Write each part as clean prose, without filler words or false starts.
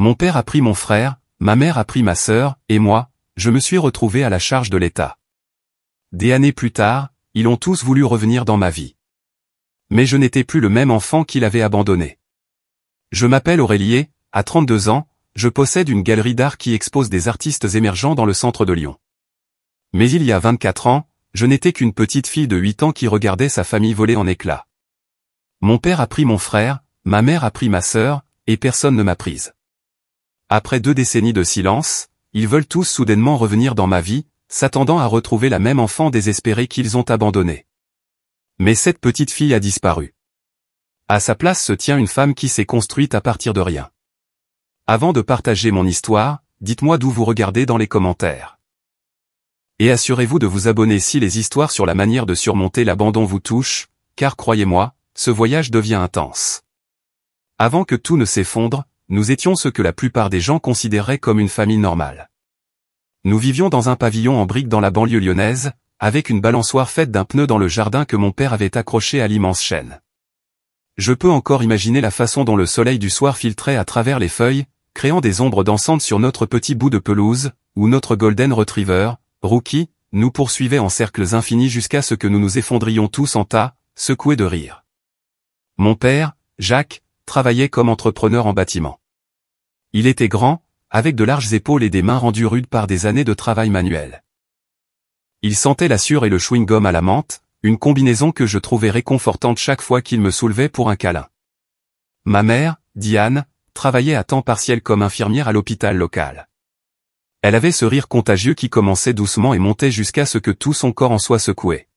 Mon père a pris mon frère, ma mère a pris ma sœur, et moi, je me suis retrouvé à la charge de l'État. Des années plus tard, ils ont tous voulu revenir dans ma vie. Mais je n'étais plus le même enfant qui l'avait abandonné. Je m'appelle Aurélié, à 32 ans, je possède une galerie d'art qui expose des artistes émergents dans le centre de Lyon. Mais il y a 24 ans, je n'étais qu'une petite fille de 8 ans qui regardait sa famille voler en éclats. Mon père a pris mon frère, ma mère a pris ma sœur, et personne ne m'a prise. Après 2 décennies de silence, ils veulent tous soudainement revenir dans ma vie, s'attendant à retrouver la même enfant désespérée qu'ils ont abandonnée. Mais cette petite fille a disparu. À sa place se tient une femme qui s'est construite à partir de rien. Avant de partager mon histoire, dites-moi d'où vous regardez dans les commentaires. Et assurez-vous de vous abonner si les histoires sur la manière de surmonter l'abandon vous touchent, car croyez-moi, ce voyage devient intense. Avant que tout ne s'effondre, nous étions ce que la plupart des gens considéraient comme une famille normale. Nous vivions dans un pavillon en briques dans la banlieue lyonnaise, avec une balançoire faite d'un pneu dans le jardin que mon père avait accroché à l'immense chêne. Je peux encore imaginer la façon dont le soleil du soir filtrait à travers les feuilles, créant des ombres dansantes sur notre petit bout de pelouse, où notre Golden Retriever, Rookie, nous poursuivait en cercles infinis jusqu'à ce que nous nous effondrions tous en tas, secoués de rire. Mon père, Jacques, travaillait comme entrepreneur en bâtiment. Il était grand, avec de larges épaules et des mains rendues rudes par des années de travail manuel. Il sentait la sueur et le chewing-gum à la menthe, une combinaison que je trouvais réconfortante chaque fois qu'il me soulevait pour un câlin. Ma mère, Diane, travaillait à temps partiel comme infirmière à l'hôpital local. Elle avait ce rire contagieux qui commençait doucement et montait jusqu'à ce que tout son corps en soit secoué.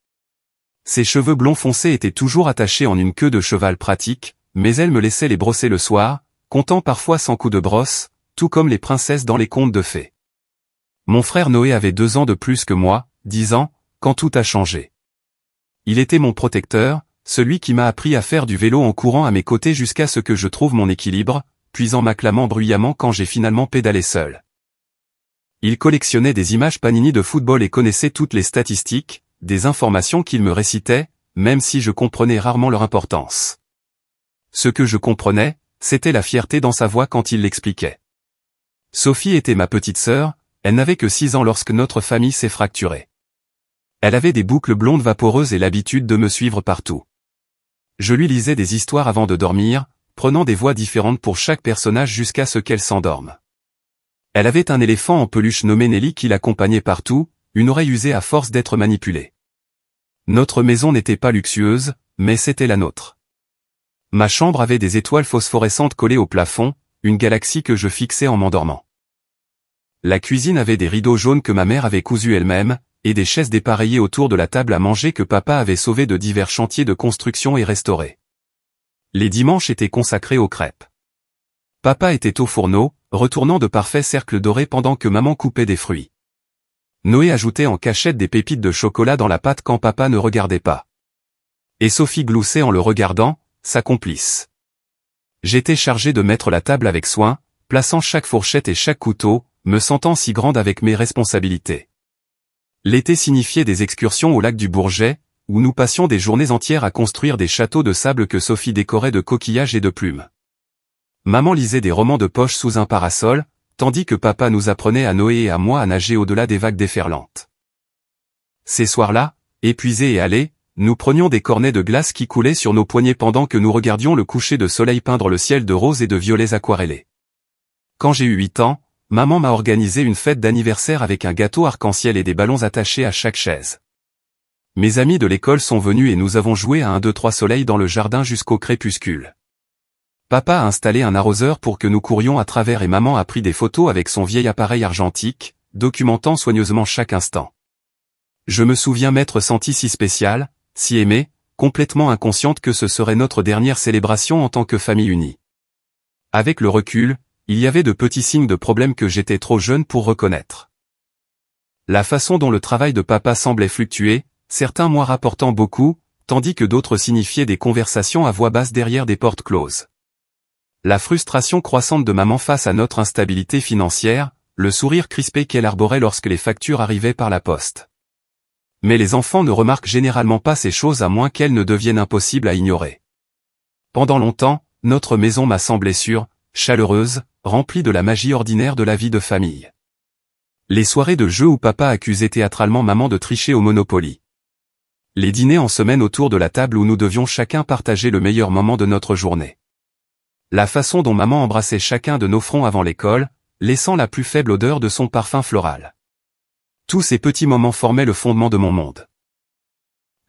Ses cheveux blonds foncés étaient toujours attachés en une queue de cheval pratique, mais elle me laissait les brosser le soir, comptant parfois 100 coups de brosse, tout comme les princesses dans les contes de fées. Mon frère Noé avait 2 ans de plus que moi, 10 ans, quand tout a changé. Il était mon protecteur, celui qui m'a appris à faire du vélo en courant à mes côtés jusqu'à ce que je trouve mon équilibre, puis en m'acclamant bruyamment quand j'ai finalement pédalé seul. Il collectionnait des images Panini de football et connaissait toutes les statistiques, des informations qu'il me récitait, même si je comprenais rarement leur importance. Ce que je comprenais, c'était la fierté dans sa voix quand il l'expliquait. Sophie était ma petite sœur, elle n'avait que 6 ans lorsque notre famille s'est fracturée. Elle avait des boucles blondes vaporeuses et l'habitude de me suivre partout. Je lui lisais des histoires avant de dormir, prenant des voix différentes pour chaque personnage jusqu'à ce qu'elle s'endorme. Elle avait un éléphant en peluche nommé Nelly qui l'accompagnait partout, une oreille usée à force d'être manipulée. Notre maison n'était pas luxueuse, mais c'était la nôtre. Ma chambre avait des étoiles phosphorescentes collées au plafond, une galaxie que je fixais en m'endormant. La cuisine avait des rideaux jaunes que ma mère avait cousus elle-même, et des chaises dépareillées autour de la table à manger que papa avait sauvées de divers chantiers de construction et restaurées. Les dimanches étaient consacrés aux crêpes. Papa était au fourneau, retournant de parfaits cercles dorés pendant que maman coupait des fruits. Noé ajoutait en cachette des pépites de chocolat dans la pâte quand papa ne regardait pas. Et Sophie gloussait en le regardant, sa complice. J'étais chargé de mettre la table avec soin, plaçant chaque fourchette et chaque couteau, me sentant si grande avec mes responsabilités. L'été signifiait des excursions au lac du Bourget, où nous passions des journées entières à construire des châteaux de sable que Sophie décorait de coquillages et de plumes. Maman lisait des romans de poche sous un parasol, tandis que papa nous apprenait à Noé et à moi à nager au-delà des vagues déferlantes. Ces soirs-là, épuisés et halés, nous prenions des cornets de glace qui coulaient sur nos poignets pendant que nous regardions le coucher de soleil peindre le ciel de roses et de violets aquarellés. Quand j'ai eu 8 ans, maman m'a organisé une fête d'anniversaire avec un gâteau arc-en-ciel et des ballons attachés à chaque chaise. Mes amis de l'école sont venus et nous avons joué à 1, 2, 3 soleil dans le jardin jusqu'au crépuscule. Papa a installé un arroseur pour que nous courions à travers et maman a pris des photos avec son vieil appareil argentique, documentant soigneusement chaque instant. Je me souviens m'être senti si spécial, si aimé, complètement inconsciente que ce serait notre dernière célébration en tant que famille unie. Avec le recul, il y avait de petits signes de problème que j'étais trop jeune pour reconnaître. La façon dont le travail de papa semblait fluctuer, certains mois rapportant beaucoup, tandis que d'autres signifiaient des conversations à voix basse derrière des portes closes. La frustration croissante de maman face à notre instabilité financière, le sourire crispé qu'elle arborait lorsque les factures arrivaient par la poste. Mais les enfants ne remarquent généralement pas ces choses à moins qu'elles ne deviennent impossibles à ignorer. Pendant longtemps, notre maison m'a semblé sûre, chaleureuse, remplie de la magie ordinaire de la vie de famille. Les soirées de jeu où papa accusait théâtralement maman de tricher au Monopoly. Les dîners en semaine autour de la table où nous devions chacun partager le meilleur moment de notre journée. La façon dont maman embrassait chacun de nos fronts avant l'école, laissant la plus faible odeur de son parfum floral. Tous ces petits moments formaient le fondement de mon monde.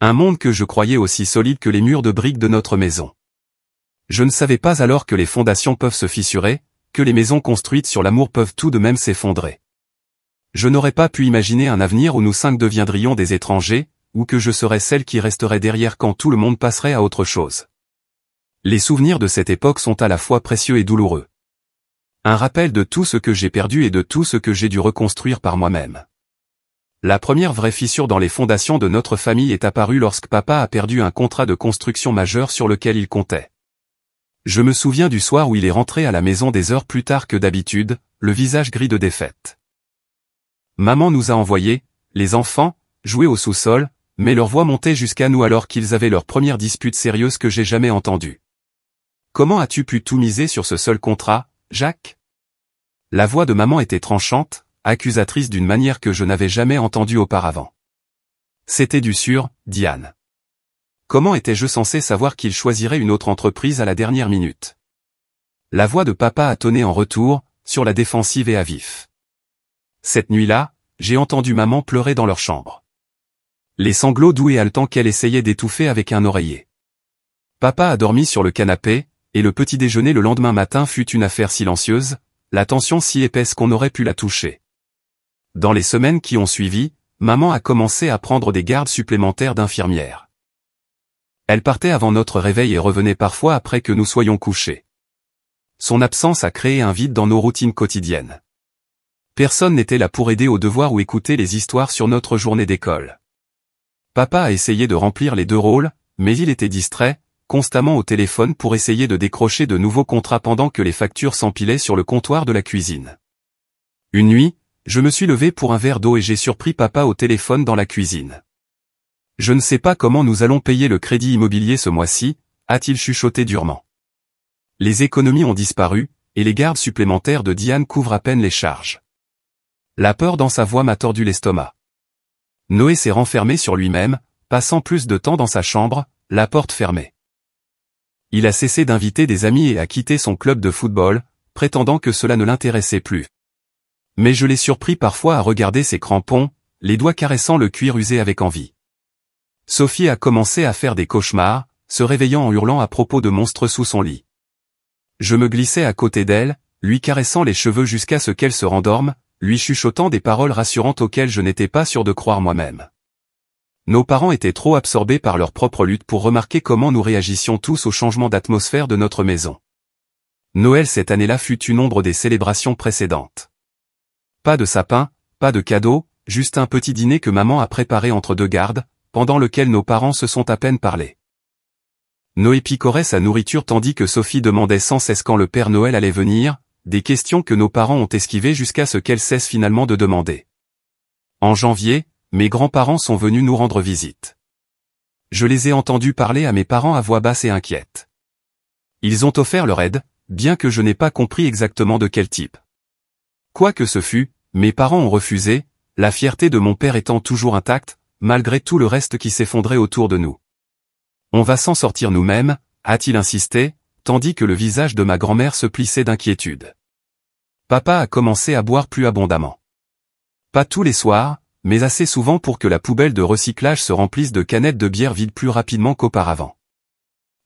Un monde que je croyais aussi solide que les murs de briques de notre maison. Je ne savais pas alors que les fondations peuvent se fissurer, que les maisons construites sur l'amour peuvent tout de même s'effondrer. Je n'aurais pas pu imaginer un avenir où nous 5 deviendrions des étrangers, ou que je serais celle qui resterait derrière quand tout le monde passerait à autre chose. Les souvenirs de cette époque sont à la fois précieux et douloureux. Un rappel de tout ce que j'ai perdu et de tout ce que j'ai dû reconstruire par moi-même. La première vraie fissure dans les fondations de notre famille est apparue lorsque papa a perdu un contrat de construction majeur sur lequel il comptait. Je me souviens du soir où il est rentré à la maison des heures plus tard que d'habitude, le visage gris de défaite. Maman nous a envoyés, les enfants, jouer au sous-sol, mais leur voix montait jusqu'à nous alors qu'ils avaient leur première dispute sérieuse que j'ai jamais entendue. Comment as-tu pu tout miser sur ce seul contrat, Jacques? La voix de maman était tranchante, accusatrice d'une manière que je n'avais jamais entendue auparavant. C'était du sûr, Diane. Comment étais-je censé savoir qu'il choisirait une autre entreprise à la dernière minute? La voix de papa a tonné en retour, sur la défensive et à vif. Cette nuit-là, j'ai entendu maman pleurer dans leur chambre. Les sanglots doux et haletants qu'elle essayait d'étouffer avec un oreiller. Papa a dormi sur le canapé, et le petit déjeuner le lendemain matin fut une affaire silencieuse, la tension si épaisse qu'on aurait pu la toucher. Dans les semaines qui ont suivi, maman a commencé à prendre des gardes supplémentaires d'infirmière. Elle partait avant notre réveil et revenait parfois après que nous soyons couchés. Son absence a créé un vide dans nos routines quotidiennes. Personne n'était là pour aider aux devoirs ou écouter les histoires sur notre journée d'école. Papa a essayé de remplir les 2 rôles, mais il était distrait, constamment au téléphone pour essayer de décrocher de nouveaux contrats pendant que les factures s'empilaient sur le comptoir de la cuisine. Une nuit, je me suis levé pour un verre d'eau et j'ai surpris papa au téléphone dans la cuisine. Je ne sais pas comment nous allons payer le crédit immobilier ce mois-ci, a-t-il chuchoté durement. Les économies ont disparu, et les gardes supplémentaires de Diane couvrent à peine les charges. La peur dans sa voix m'a tordu l'estomac. Noé s'est renfermé sur lui-même, passant plus de temps dans sa chambre, la porte fermée. Il a cessé d'inviter des amis et a quitté son club de football, prétendant que cela ne l'intéressait plus. Mais je l'ai surpris parfois à regarder ses crampons, les doigts caressant le cuir usé avec envie. Sophie a commencé à faire des cauchemars, se réveillant en hurlant à propos de monstres sous son lit. Je me glissais à côté d'elle, lui caressant les cheveux jusqu'à ce qu'elle se rendorme, lui chuchotant des paroles rassurantes auxquelles je n'étais pas sûr de croire moi-même. Nos parents étaient trop absorbés par leur propre lutte pour remarquer comment nous réagissions tous au changement d'atmosphère de notre maison. Noël cette année-là fut une ombre des célébrations précédentes. Pas de sapin, pas de cadeaux, juste un petit dîner que maman a préparé entre 2 gardes, pendant lequel nos parents se sont à peine parlé. Noé picorait sa nourriture tandis que Sophie demandait sans cesse quand le Père Noël allait venir, des questions que nos parents ont esquivées jusqu'à ce qu'elle cesse finalement de demander. En janvier, mes grands-parents sont venus nous rendre visite. Je les ai entendus parler à mes parents à voix basse et inquiète. Ils ont offert leur aide, bien que je n'ai pas compris exactement de quel type. Quoi que ce fût, mes parents ont refusé, la fierté de mon père étant toujours intacte, malgré tout le reste qui s'effondrait autour de nous. On va s'en sortir nous-mêmes, a-t-il insisté, tandis que le visage de ma grand-mère se plissait d'inquiétude. Papa a commencé à boire plus abondamment. Pas tous les soirs, mais assez souvent pour que la poubelle de recyclage se remplisse de canettes de bière vides plus rapidement qu'auparavant.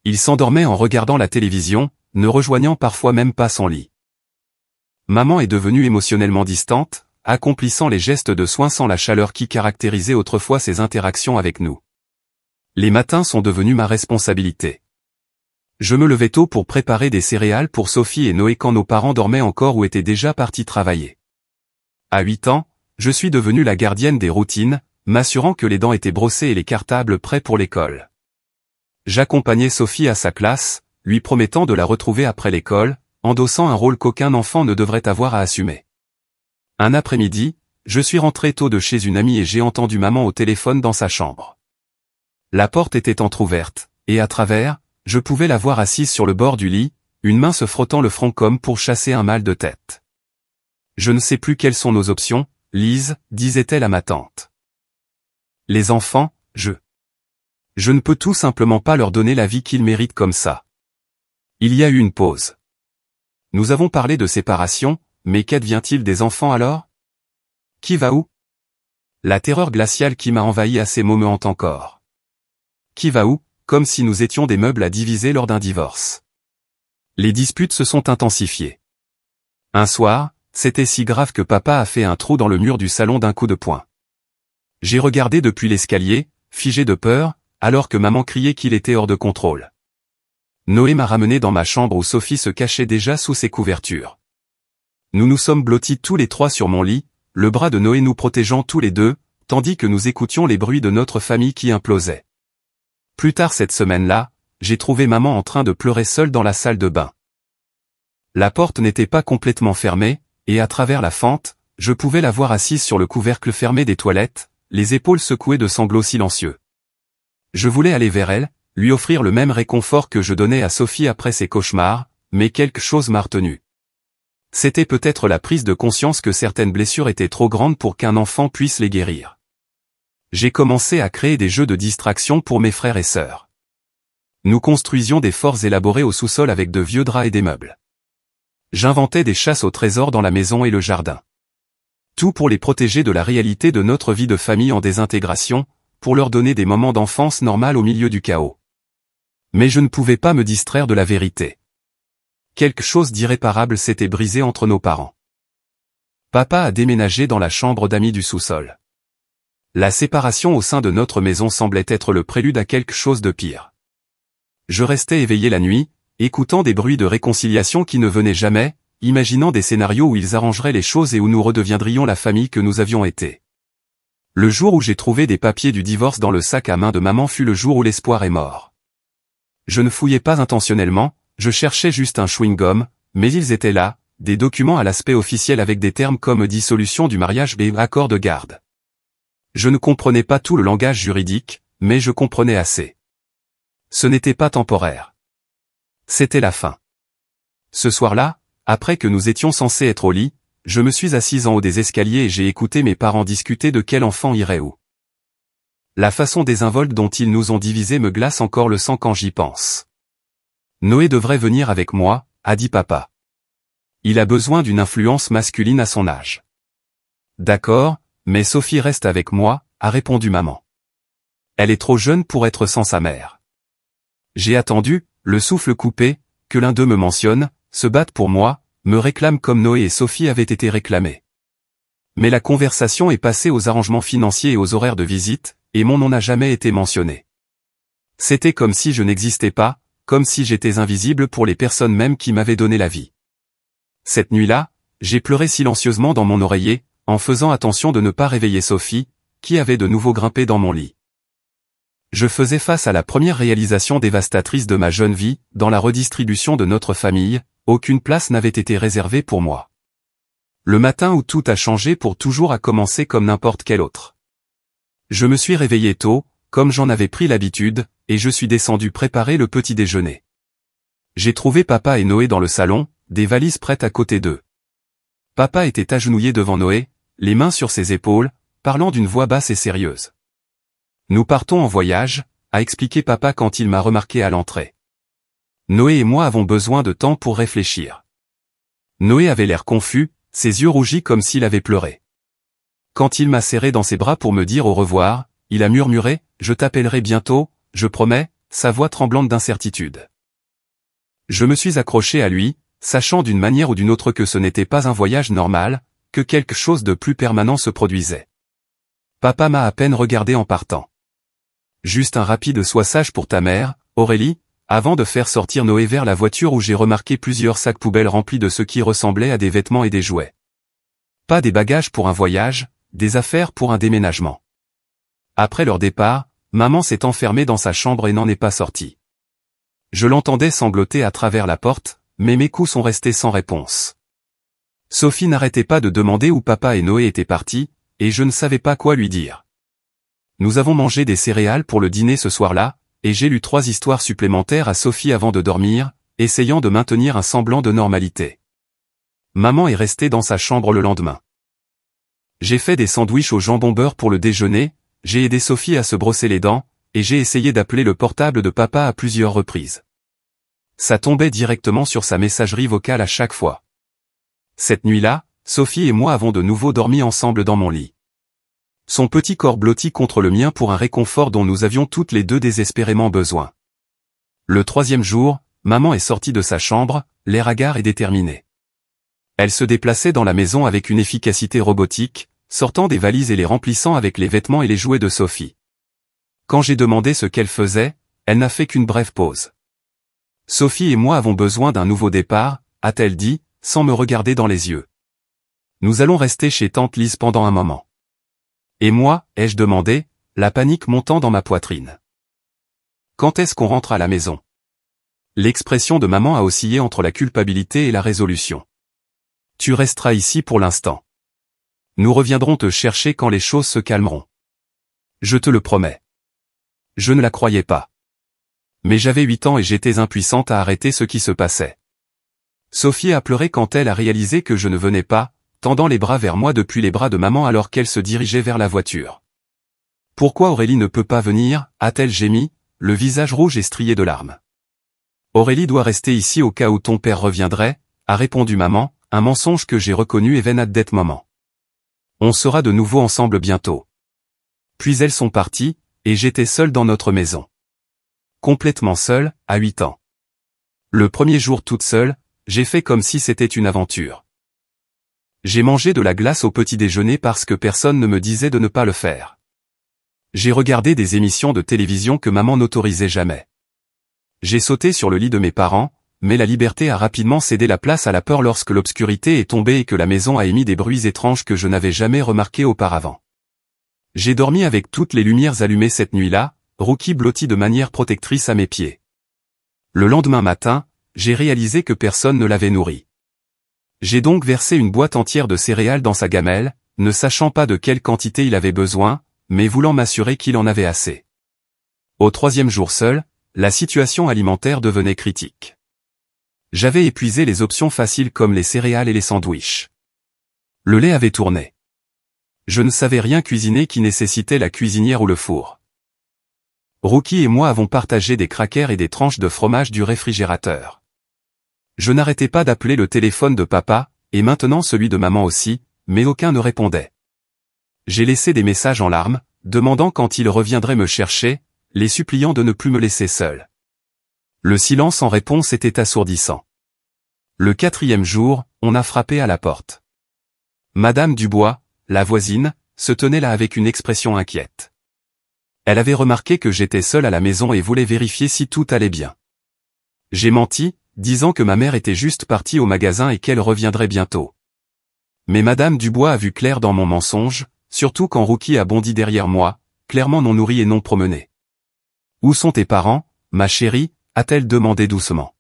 Il s'endormait en regardant la télévision, ne rejoignant parfois même pas son lit. Maman est devenue émotionnellement distante, accomplissant les gestes de soin sans la chaleur qui caractérisait autrefois ses interactions avec nous. Les matins sont devenus ma responsabilité. Je me levais tôt pour préparer des céréales pour Sophie et Noé quand nos parents dormaient encore ou étaient déjà partis travailler. À 8 ans, je suis devenue la gardienne des routines, m'assurant que les dents étaient brossées et les cartables prêts pour l'école. J'accompagnais Sophie à sa classe, lui promettant de la retrouver après l'école, endossant un rôle qu'aucun enfant ne devrait avoir à assumer. Un après-midi, je suis rentré tôt de chez une amie et j'ai entendu maman au téléphone dans sa chambre. La porte était entr'ouverte, et à travers, je pouvais la voir assise sur le bord du lit, une main se frottant le front comme pour chasser un mal de tête. Je ne sais plus quelles sont nos options, Lise, disait-elle à ma tante. Les enfants, je ne peux tout simplement pas leur donner la vie qu'ils méritent comme ça. Il y a eu une pause. Nous avons parlé de séparation, mais qu'advient-il des enfants alors? Qui va où? La terreur glaciale qui m'a envahi à ces mots me hante encore. Qui va où, comme si nous étions des meubles à diviser lors d'un divorce. Les disputes se sont intensifiées. Un soir, c'était si grave que papa a fait un trou dans le mur du salon d'un coup de poing. J'ai regardé depuis l'escalier, figé de peur, alors que maman criait qu'il était hors de contrôle. Noé m'a ramené dans ma chambre où Sophie se cachait déjà sous ses couvertures. Nous nous sommes blottis tous les trois sur mon lit, le bras de Noé nous protégeant tous les deux, tandis que nous écoutions les bruits de notre famille qui implosait. Plus tard cette semaine-là, j'ai trouvé maman en train de pleurer seule dans la salle de bain. La porte n'était pas complètement fermée, et à travers la fente, je pouvais la voir assise sur le couvercle fermé des toilettes, les épaules secouées de sanglots silencieux. Je voulais aller vers elle, lui offrir le même réconfort que je donnais à Sophie après ses cauchemars, mais quelque chose m'a retenu. C'était peut-être la prise de conscience que certaines blessures étaient trop grandes pour qu'un enfant puisse les guérir. J'ai commencé à créer des jeux de distraction pour mes frères et sœurs. Nous construisions des forts élaborés au sous-sol avec de vieux draps et des meubles. J'inventais des chasses au trésor dans la maison et le jardin. Tout pour les protéger de la réalité de notre vie de famille en désintégration, pour leur donner des moments d'enfance normale au milieu du chaos. Mais je ne pouvais pas me distraire de la vérité. Quelque chose d'irréparable s'était brisé entre nos parents. Papa a déménagé dans la chambre d'amis du sous-sol. La séparation au sein de notre maison semblait être le prélude à quelque chose de pire. Je restais éveillé la nuit, écoutant des bruits de réconciliation qui ne venaient jamais, imaginant des scénarios où ils arrangeraient les choses et où nous redeviendrions la famille que nous avions été. Le jour où j'ai trouvé des papiers du divorce dans le sac à main de maman fut le jour où l'espoir est mort. Je ne fouillais pas intentionnellement, je cherchais juste un chewing-gum, mais ils étaient là, des documents à l'aspect officiel avec des termes comme dissolution du mariage et accord de garde. Je ne comprenais pas tout le langage juridique, mais je comprenais assez. Ce n'était pas temporaire. C'était la fin. Ce soir-là, après que nous étions censés être au lit, je me suis assise en haut des escaliers et j'ai écouté mes parents discuter de quel enfant irait où. La façon désinvolte dont ils nous ont divisés me glace encore le sang quand j'y pense. Noé devrait venir avec moi, a dit papa. Il a besoin d'une influence masculine à son âge. D'accord, mais Sophie reste avec moi, a répondu maman. Elle est trop jeune pour être sans sa mère. J'ai attendu, le souffle coupé, que l'un d'eux me mentionne, se batte pour moi, me réclame comme Noé et Sophie avaient été réclamés. Mais la conversation est passée aux arrangements financiers et aux horaires de visite, et mon nom n'a jamais été mentionné. C'était comme si je n'existais pas, comme si j'étais invisible pour les personnes même qui m'avaient donné la vie. Cette nuit-là, j'ai pleuré silencieusement dans mon oreiller, en faisant attention de ne pas réveiller Sophie, qui avait de nouveau grimpé dans mon lit. Je faisais face à la première réalisation dévastatrice de ma jeune vie, dans la redistribution de notre famille, aucune place n'avait été réservée pour moi. Le matin où tout a changé pour toujours a commencé comme n'importe quel autre. Je me suis réveillé tôt, comme j'en avais pris l'habitude, et je suis descendu préparer le petit déjeuner. J'ai trouvé papa et Noé dans le salon, des valises prêtes à côté d'eux. Papa était agenouillé devant Noé, les mains sur ses épaules, parlant d'une voix basse et sérieuse. Nous partons en voyage, a expliqué papa quand il m'a remarqué à l'entrée. Noé et moi avons besoin de temps pour réfléchir. Noé avait l'air confus, ses yeux rougis comme s'il avait pleuré. Quand il m'a serré dans ses bras pour me dire au revoir, il a murmuré « Je t'appellerai bientôt, je promets », sa voix tremblante d'incertitude. Je me suis accroché à lui, sachant d'une manière ou d'une autre que ce n'était pas un voyage normal, que quelque chose de plus permanent se produisait. Papa m'a à peine regardé en partant. Juste un rapide « Sois sage pour ta mère, Aurélie », avant de faire sortir Noé vers la voiture où j'ai remarqué plusieurs sacs poubelles remplis de ce qui ressemblait à des vêtements et des jouets. Pas des bagages pour un voyage, des affaires pour un déménagement. Après leur départ, maman s'est enfermée dans sa chambre et n'en est pas sortie. Je l'entendais sangloter à travers la porte, mais mes coups sont restés sans réponse. Sophie n'arrêtait pas de demander où papa et Noé étaient partis, et je ne savais pas quoi lui dire. Nous avons mangé des céréales pour le dîner ce soir-là, et j'ai lu 3 histoires supplémentaires à Sophie avant de dormir, essayant de maintenir un semblant de normalité. Maman est restée dans sa chambre le lendemain. J'ai fait des sandwichs au jambon beurre pour le déjeuner, j'ai aidé Sophie à se brosser les dents, et j'ai essayé d'appeler le portable de papa à plusieurs reprises. Ça tombait directement sur sa messagerie vocale à chaque fois. Cette nuit-là, Sophie et moi avons de nouveau dormi ensemble dans mon lit. Son petit corps blotti contre le mien pour un réconfort dont nous avions toutes les deux désespérément besoin. Le troisième jour, maman est sortie de sa chambre, l'air hagard et déterminé. Elle se déplaçait dans la maison avec une efficacité robotique, sortant des valises et les remplissant avec les vêtements et les jouets de Sophie. Quand j'ai demandé ce qu'elle faisait, elle n'a fait qu'une brève pause. « Sophie et moi avons besoin d'un nouveau départ », a-t-elle dit, sans me regarder dans les yeux. « Nous allons rester chez tante Lise pendant un moment. » Et moi, ai-je demandé, la panique montant dans ma poitrine. « Quand est-ce qu'on rentre à la maison ?» L'expression de maman a oscillé entre la culpabilité et la résolution. « Tu resteras ici pour l'instant. Nous reviendrons te chercher quand les choses se calmeront. Je te le promets. » Je ne la croyais pas. Mais j'avais 8 ans et j'étais impuissante à arrêter ce qui se passait. Sophie a pleuré quand elle a réalisé que je ne venais pas, tendant les bras vers moi depuis les bras de maman alors qu'elle se dirigeait vers la voiture. « Pourquoi Aurélie ne peut pas venir ?» a-t-elle gémi, le visage rouge et strié de larmes. « Aurélie doit rester ici au cas où ton père reviendrait », a répondu maman, un mensonge que j'ai reconnu et veine à that moment. On sera de nouveau ensemble bientôt. Puis elles sont parties, et j'étais seule dans notre maison. Complètement seule, à 8 ans. Le premier jour toute seule, j'ai fait comme si c'était une aventure. J'ai mangé de la glace au petit déjeuner parce que personne ne me disait de ne pas le faire. J'ai regardé des émissions de télévision que maman n'autorisait jamais. J'ai sauté sur le lit de mes parents, mais la liberté a rapidement cédé la place à la peur lorsque l'obscurité est tombée et que la maison a émis des bruits étranges que je n'avais jamais remarqués auparavant. J'ai dormi avec toutes les lumières allumées cette nuit-là, Rookie blotti de manière protectrice à mes pieds. Le lendemain matin, j'ai réalisé que personne ne l'avait nourri. J'ai donc versé une boîte entière de céréales dans sa gamelle, ne sachant pas de quelle quantité il avait besoin, mais voulant m'assurer qu'il en avait assez. Au troisième jour seul, la situation alimentaire devenait critique. J'avais épuisé les options faciles comme les céréales et les sandwichs. Le lait avait tourné. Je ne savais rien cuisiner qui nécessitait la cuisinière ou le four. Rookie et moi avons partagé des crackers et des tranches de fromage du réfrigérateur. Je n'arrêtais pas d'appeler le téléphone de papa, et maintenant celui de maman aussi, mais aucun ne répondait. J'ai laissé des messages en larmes, demandant quand il reviendrait me chercher, les suppliant de ne plus me laisser seul. Le silence en réponse était assourdissant. Le quatrième jour, on a frappé à la porte. Madame Dubois, la voisine, se tenait là avec une expression inquiète. Elle avait remarqué que j'étais seul à la maison et voulait vérifier si tout allait bien. J'ai menti, disant que ma mère était juste partie au magasin et qu'elle reviendrait bientôt. Mais Madame Dubois a vu clair dans mon mensonge, surtout quand Rookie a bondi derrière moi, clairement non nourri et non promené. « Où sont tes parents, ma chérie ?» a-t-elle demandé doucement.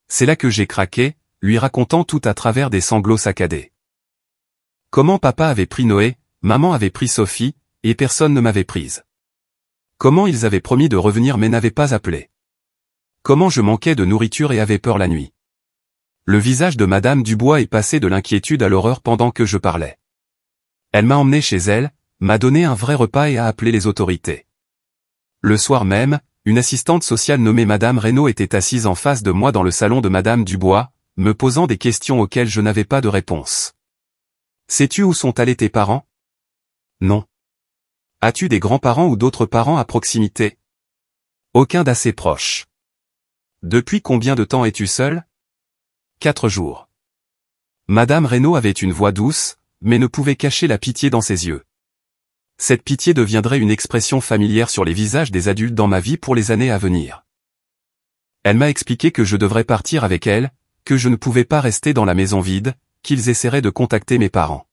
C'est là que j'ai craqué, lui racontant tout à travers des sanglots saccadés. Comment papa avait pris Noé, maman avait pris Sophie, et personne ne m'avait prise. Comment ils avaient promis de revenir mais n'avaient pas appelé. Comment je manquais de nourriture et avais peur la nuit. Le visage de Madame Dubois est passé de l'inquiétude à l'horreur pendant que je parlais. Elle m'a emmené chez elle, m'a donné un vrai repas et a appelé les autorités. Le soir même, une assistante sociale nommée Madame Reynaud était assise en face de moi dans le salon de Madame Dubois, me posant des questions auxquelles je n'avais pas de réponse. Sais-tu où sont allés tes parents? Non. As-tu des grands-parents ou d'autres parents à proximité? Aucun d'assez proche. Depuis combien de temps es-tu seul? 4 jours. Madame Reynaud avait une voix douce, mais ne pouvait cacher la pitié dans ses yeux. Cette pitié deviendrait une expression familière sur les visages des adultes dans ma vie pour les années à venir. Elle m'a expliqué que je devrais partir avec elle, que je ne pouvais pas rester dans la maison vide, qu'ils essaieraient de contacter mes parents.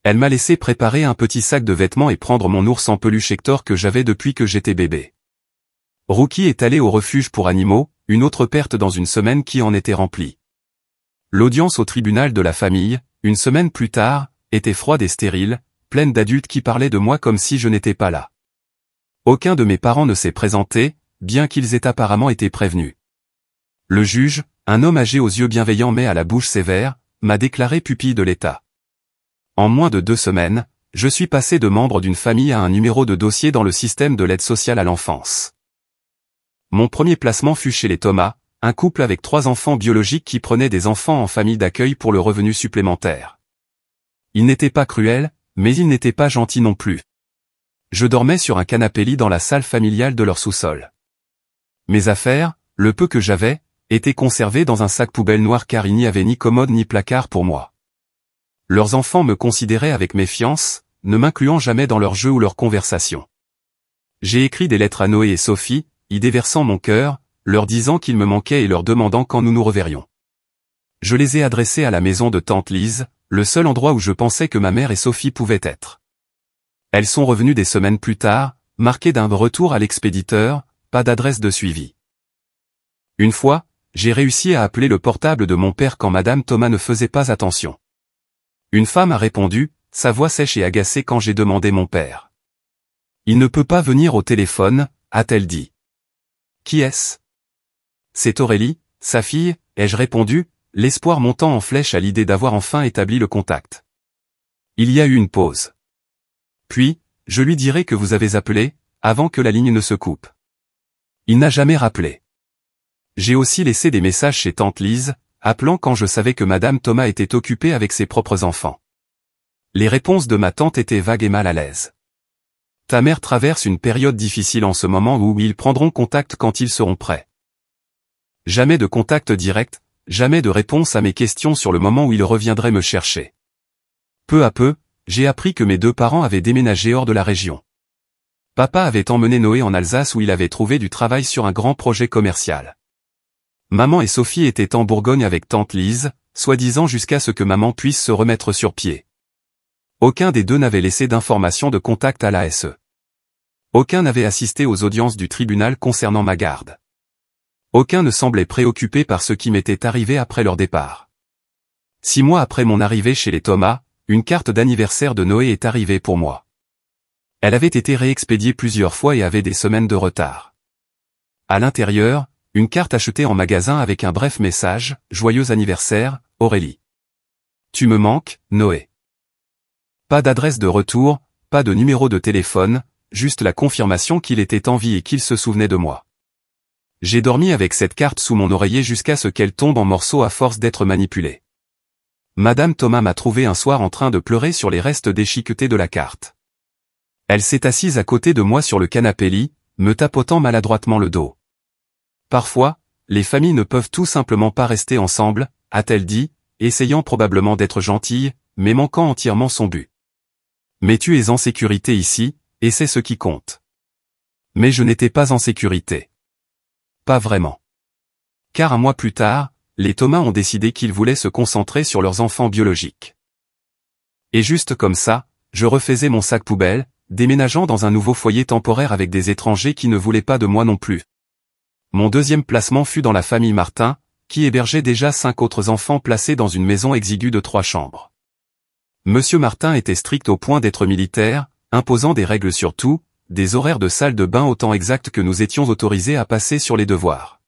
Elle m'a laissé préparer un petit sac de vêtements et prendre mon ours en peluche Hector que j'avais depuis que j'étais bébé. Rookie est allé au refuge pour animaux, une autre perte dans une semaine qui en était remplie. L'audience au tribunal de la famille, une semaine plus tard, était froide et stérile, pleine d'adultes qui parlaient de moi comme si je n'étais pas là. Aucun de mes parents ne s'est présenté, bien qu'ils aient apparemment été prévenus. Le juge, un homme âgé aux yeux bienveillants mais à la bouche sévère, m'a déclaré pupille de l'État. En moins de 2 semaines, je suis passé de membre d'une famille à un numéro de dossier dans le système de l'aide sociale à l'enfance. Mon premier placement fut chez les Thomas, un couple avec 3 enfants biologiques qui prenaient des enfants en famille d'accueil pour le revenu supplémentaire. Ils n'étaient pas cruels, mais ils n'étaient pas gentils non plus. Je dormais sur un canapé-lit dans la salle familiale de leur sous-sol. Mes affaires, le peu que j'avais, étaient conservées dans un sac poubelle noir car il n'y avait ni commode ni placard pour moi. Leurs enfants me considéraient avec méfiance, ne m'incluant jamais dans leurs jeux ou leurs conversations. J'ai écrit des lettres à Noé et Sophie, y déversant mon cœur, leur disant qu'ils me manquaient et leur demandant quand nous nous reverrions. Je les ai adressées à la maison de tante Lise, le seul endroit où je pensais que ma mère et Sophie pouvaient être. Elles sont revenues des semaines plus tard, marquées d'un retour à l'expéditeur, pas d'adresse de suivi. Une fois, j'ai réussi à appeler le portable de mon père quand Madame Thomas ne faisait pas attention. Une femme a répondu, sa voix sèche et agacée quand j'ai demandé mon père. « Il ne peut pas venir au téléphone », a-t-elle dit. « Qui est-ce » ? « C'est Aurélie, sa fille », ai-je répondu, l'espoir montant en flèche à l'idée d'avoir enfin établi le contact. Il y a eu une pause. Puis, je lui dirai que vous avez appelé, avant que la ligne ne se coupe. Il n'a jamais rappelé. J'ai aussi laissé des messages chez tante Lise, appelant quand je savais que Madame Thomas était occupée avec ses propres enfants. Les réponses de ma tante étaient vagues et mal à l'aise. Ta mère traverse une période difficile en ce moment où ils prendront contact quand ils seront prêts. Jamais de contact direct, jamais de réponse à mes questions sur le moment où ils reviendraient me chercher. Peu à peu, j'ai appris que mes 2 parents avaient déménagé hors de la région. Papa avait emmené Noé en Alsace où il avait trouvé du travail sur un grand projet commercial. Maman et Sophie étaient en Bourgogne avec tante Lise, soi-disant jusqu'à ce que maman puisse se remettre sur pied. Aucun des 2 n'avait laissé d'informations de contact à l'ASE. Aucun n'avait assisté aux audiences du tribunal concernant ma garde. Aucun ne semblait préoccupé par ce qui m'était arrivé après leur départ. 6 mois après mon arrivée chez les Thomas, une carte d'anniversaire de Noé est arrivée pour moi. Elle avait été réexpédiée plusieurs fois et avait des semaines de retard. À l'intérieur, une carte achetée en magasin avec un bref message, « Joyeux anniversaire, Aurélie. Tu me manques, Noé. » Pas d'adresse de retour, pas de numéro de téléphone, juste la confirmation qu'il était en vie et qu'il se souvenait de moi. J'ai dormi avec cette carte sous mon oreiller jusqu'à ce qu'elle tombe en morceaux à force d'être manipulée. Madame Thomas m'a trouvé un soir en train de pleurer sur les restes déchiquetés de la carte. Elle s'est assise à côté de moi sur le canapé-lit, me tapotant maladroitement le dos. Parfois, les familles ne peuvent tout simplement pas rester ensemble, a-t-elle dit, essayant probablement d'être gentille, mais manquant entièrement son but. Mais tu es en sécurité ici, et c'est ce qui compte. Mais je n'étais pas en sécurité. Pas vraiment. Car un mois plus tard, les Thomas ont décidé qu'ils voulaient se concentrer sur leurs enfants biologiques. Et juste comme ça, je refaisais mon sac poubelle, déménageant dans un nouveau foyer temporaire avec des étrangers qui ne voulaient pas de moi non plus. Mon deuxième placement fut dans la famille Martin, qui hébergeait déjà 5 autres enfants placés dans une maison exiguë de 3 chambres. Monsieur Martin était strict au point d'être militaire, imposant des règles sur tout, des horaires de salle de bain autant exacts que nous étions autorisés à passer sur les devoirs.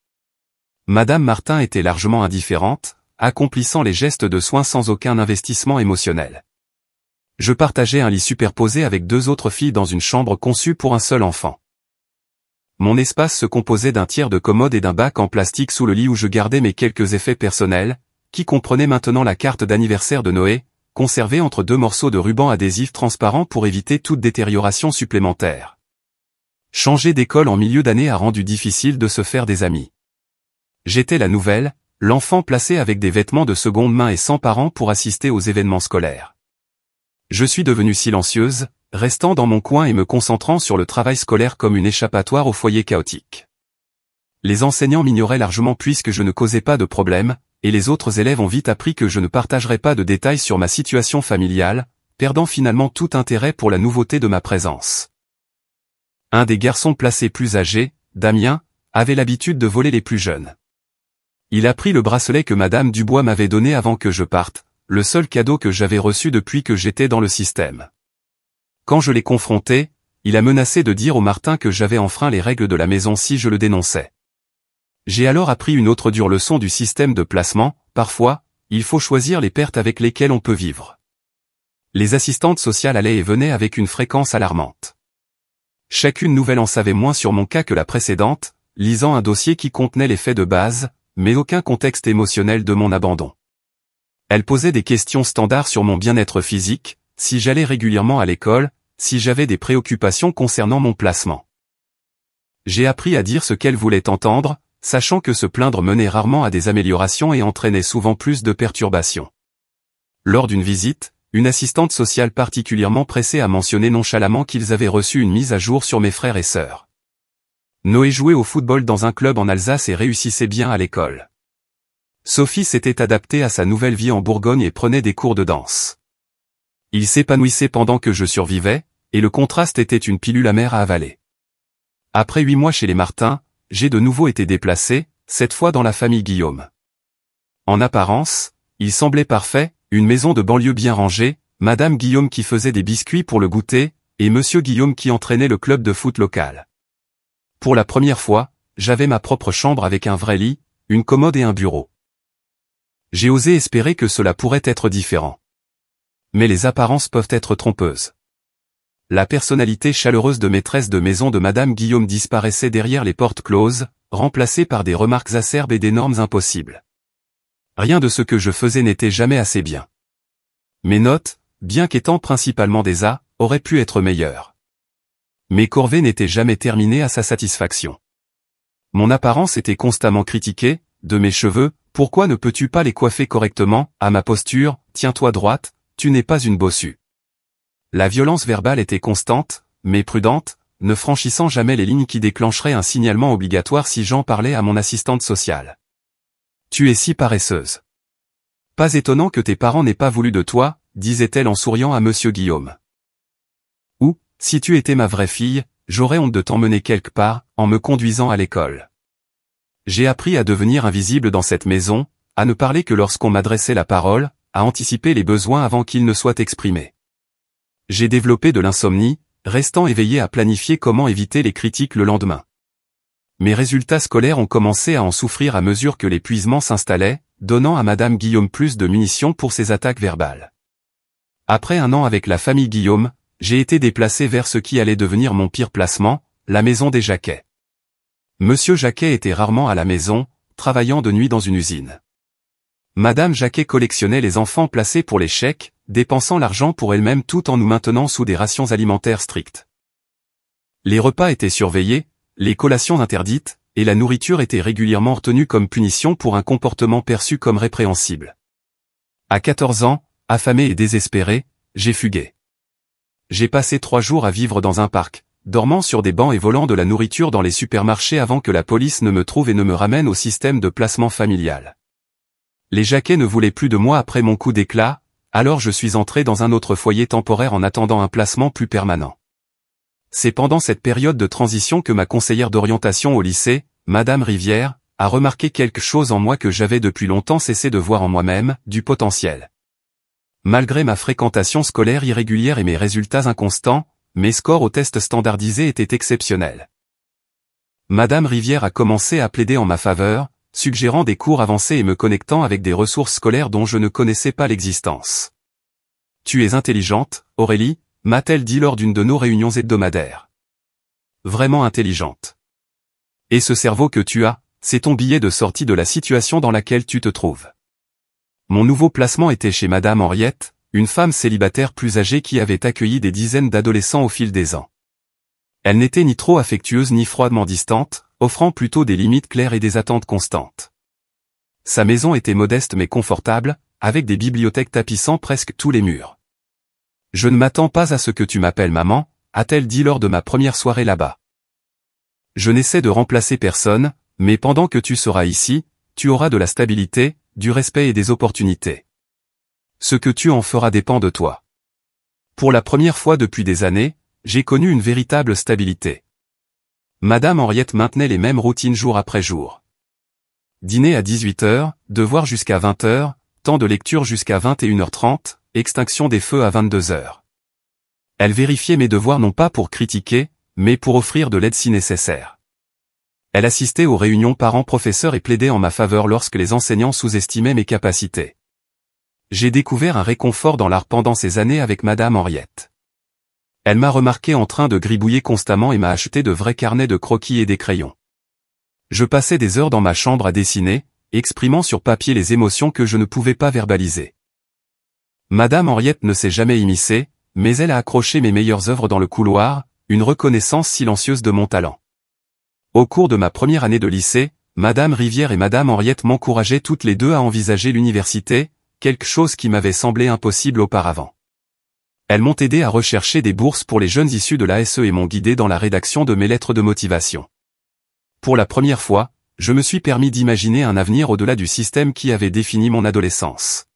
Madame Martin était largement indifférente, accomplissant les gestes de soins sans aucun investissement émotionnel. Je partageais un lit superposé avec 2 autres filles dans une chambre conçue pour un seul enfant. Mon espace se composait d'un tiers de commode et d'un bac en plastique sous le lit où je gardais mes quelques effets personnels, qui comprenaient maintenant la carte d'anniversaire de Noé, conservée entre 2 morceaux de ruban adhésif transparent pour éviter toute détérioration supplémentaire. Changer d'école en milieu d'année a rendu difficile de se faire des amis. J'étais la nouvelle, l'enfant placé avec des vêtements de seconde main et sans parents pour assister aux événements scolaires. Je suis devenue silencieuse, restant dans mon coin et me concentrant sur le travail scolaire comme une échappatoire au foyer chaotique. Les enseignants m'ignoraient largement puisque je ne causais pas de problème, et les autres élèves ont vite appris que je ne partagerais pas de détails sur ma situation familiale, perdant finalement tout intérêt pour la nouveauté de ma présence. Un des garçons placés plus âgés, Damien, avait l'habitude de voler les plus jeunes. Il a pris le bracelet que Madame Dubois m'avait donné avant que je parte, le seul cadeau que j'avais reçu depuis que j'étais dans le système. Quand je l'ai confronté, il a menacé de dire au Martin que j'avais enfreint les règles de la maison si je le dénonçais. J'ai alors appris une autre dure leçon du système de placement, parfois, il faut choisir les pertes avec lesquelles on peut vivre. Les assistantes sociales allaient et venaient avec une fréquence alarmante. Chacune nouvelle en savait moins sur mon cas que la précédente, lisant un dossier qui contenait les faits de base, mais aucun contexte émotionnel de mon abandon. Elle posait des questions standards sur mon bien-être physique, si j'allais régulièrement à l'école, si j'avais des préoccupations concernant mon placement. J'ai appris à dire ce qu'elle voulait entendre, sachant que se plaindre menait rarement à des améliorations et entraînait souvent plus de perturbations. Lors d'une visite, une assistante sociale particulièrement pressée a mentionné nonchalamment qu'ils avaient reçu une mise à jour sur mes frères et sœurs. Noé jouait au football dans un club en Alsace et réussissait bien à l'école. Sophie s'était adaptée à sa nouvelle vie en Bourgogne et prenait des cours de danse. Il s'épanouissait pendant que je survivais, et le contraste était une pilule amère à avaler. Après 8 mois chez les Martin, j'ai de nouveau été déplacé, cette fois dans la famille Guillaume. En apparence, il semblait parfait, une maison de banlieue bien rangée, Madame Guillaume qui faisait des biscuits pour le goûter, et Monsieur Guillaume qui entraînait le club de foot local. Pour la première fois, j'avais ma propre chambre avec un vrai lit, une commode et un bureau. J'ai osé espérer que cela pourrait être différent. Mais les apparences peuvent être trompeuses. La personnalité chaleureuse de maîtresse de maison de Madame Guillaume disparaissait derrière les portes closes, remplacée par des remarques acerbes et des normes impossibles. Rien de ce que je faisais n'était jamais assez bien. Mes notes, bien qu'étant principalement des A, auraient pu être meilleures. Mes corvées n'étaient jamais terminées à sa satisfaction. Mon apparence était constamment critiquée, de mes cheveux, pourquoi ne peux-tu pas les coiffer correctement, à ma posture, tiens-toi droite, tu n'es pas une bossue. La violence verbale était constante, mais prudente, ne franchissant jamais les lignes qui déclencheraient un signalement obligatoire si j'en parlais à mon assistante sociale. Tu es si paresseuse. Pas étonnant que tes parents n'aient pas voulu de toi, disait-elle en souriant à Monsieur Guillaume. Ou, si tu étais ma vraie fille, j'aurais honte de t'emmener quelque part, en me conduisant à l'école. J'ai appris à devenir invisible dans cette maison, à ne parler que lorsqu'on m'adressait la parole, à anticiper les besoins avant qu'ils ne soient exprimés. J'ai développé de l'insomnie, restant éveillé à planifier comment éviter les critiques le lendemain. Mes résultats scolaires ont commencé à en souffrir à mesure que l'épuisement s'installait, donnant à Madame Guillaume plus de munitions pour ses attaques verbales. Après un an avec la famille Guillaume, j'ai été déplacé vers ce qui allait devenir mon pire placement, la maison des Jacquet. Monsieur Jacquet était rarement à la maison, travaillant de nuit dans une usine. Madame Jacquet collectionnait les enfants placés pour les chèques, dépensant l'argent pour elle-même tout en nous maintenant sous des rations alimentaires strictes. Les repas étaient surveillés, les collations interdites, et la nourriture était régulièrement retenue comme punition pour un comportement perçu comme répréhensible. À 14 ans, affamé et désespéré, j'ai fugué. J'ai passé 3 jours à vivre dans un parc, dormant sur des bancs et volant de la nourriture dans les supermarchés avant que la police ne me trouve et ne me ramène au système de placement familial. Les Jacquet ne voulaient plus de moi après mon coup d'éclat, alors je suis entré dans un autre foyer temporaire en attendant un placement plus permanent. C'est pendant cette période de transition que ma conseillère d'orientation au lycée, Madame Rivière, a remarqué quelque chose en moi que j'avais depuis longtemps cessé de voir en moi-même, du potentiel. Malgré ma fréquentation scolaire irrégulière et mes résultats inconstants, mes scores aux tests standardisés étaient exceptionnels. Madame Rivière a commencé à plaider en ma faveur, suggérant des cours avancés et me connectant avec des ressources scolaires dont je ne connaissais pas l'existence. « Tu es intelligente, Aurélie », m'a-t-elle dit lors d'une de nos réunions hebdomadaires. Vraiment intelligente. Et ce cerveau que tu as, c'est ton billet de sortie de la situation dans laquelle tu te trouves. Mon nouveau placement était chez Madame Henriette, une femme célibataire plus âgée qui avait accueilli des dizaines d'adolescents au fil des ans. Elle n'était ni trop affectueuse ni froidement distante, offrant plutôt des limites claires et des attentes constantes. Sa maison était modeste mais confortable, avec des bibliothèques tapissant presque tous les murs. « Je ne m'attends pas à ce que tu m'appelles maman », a-t-elle dit lors de ma première soirée là-bas. « Je n'essaie de remplacer personne, mais pendant que tu seras ici, tu auras de la stabilité, du respect et des opportunités. Ce que tu en feras dépend de toi. » Pour la première fois depuis des années, j'ai connu une véritable stabilité. Madame Henriette maintenait les mêmes routines jour après jour. Dîner à 18h, devoir jusqu'à 20h, temps de lecture jusqu'à 21h30, extinction des feux à 22h. Elle vérifiait mes devoirs non pas pour critiquer, mais pour offrir de l'aide si nécessaire. Elle assistait aux réunions parents-professeurs et plaidait en ma faveur lorsque les enseignants sous-estimaient mes capacités. J'ai découvert un réconfort dans l'art pendant ces années avec Madame Henriette. Elle m'a remarqué en train de gribouiller constamment et m'a acheté de vrais carnets de croquis et des crayons. Je passais des heures dans ma chambre à dessiner, exprimant sur papier les émotions que je ne pouvais pas verbaliser. Madame Henriette ne s'est jamais immiscée, mais elle a accroché mes meilleures œuvres dans le couloir, une reconnaissance silencieuse de mon talent. Au cours de ma première année de lycée, Madame Rivière et Madame Henriette m'encourageaient toutes les deux à envisager l'université, quelque chose qui m'avait semblé impossible auparavant. Elles m'ont aidé à rechercher des bourses pour les jeunes issus de l'ASE et m'ont guidé dans la rédaction de mes lettres de motivation. Pour la première fois, je me suis permis d'imaginer un avenir au-delà du système qui avait défini mon adolescence.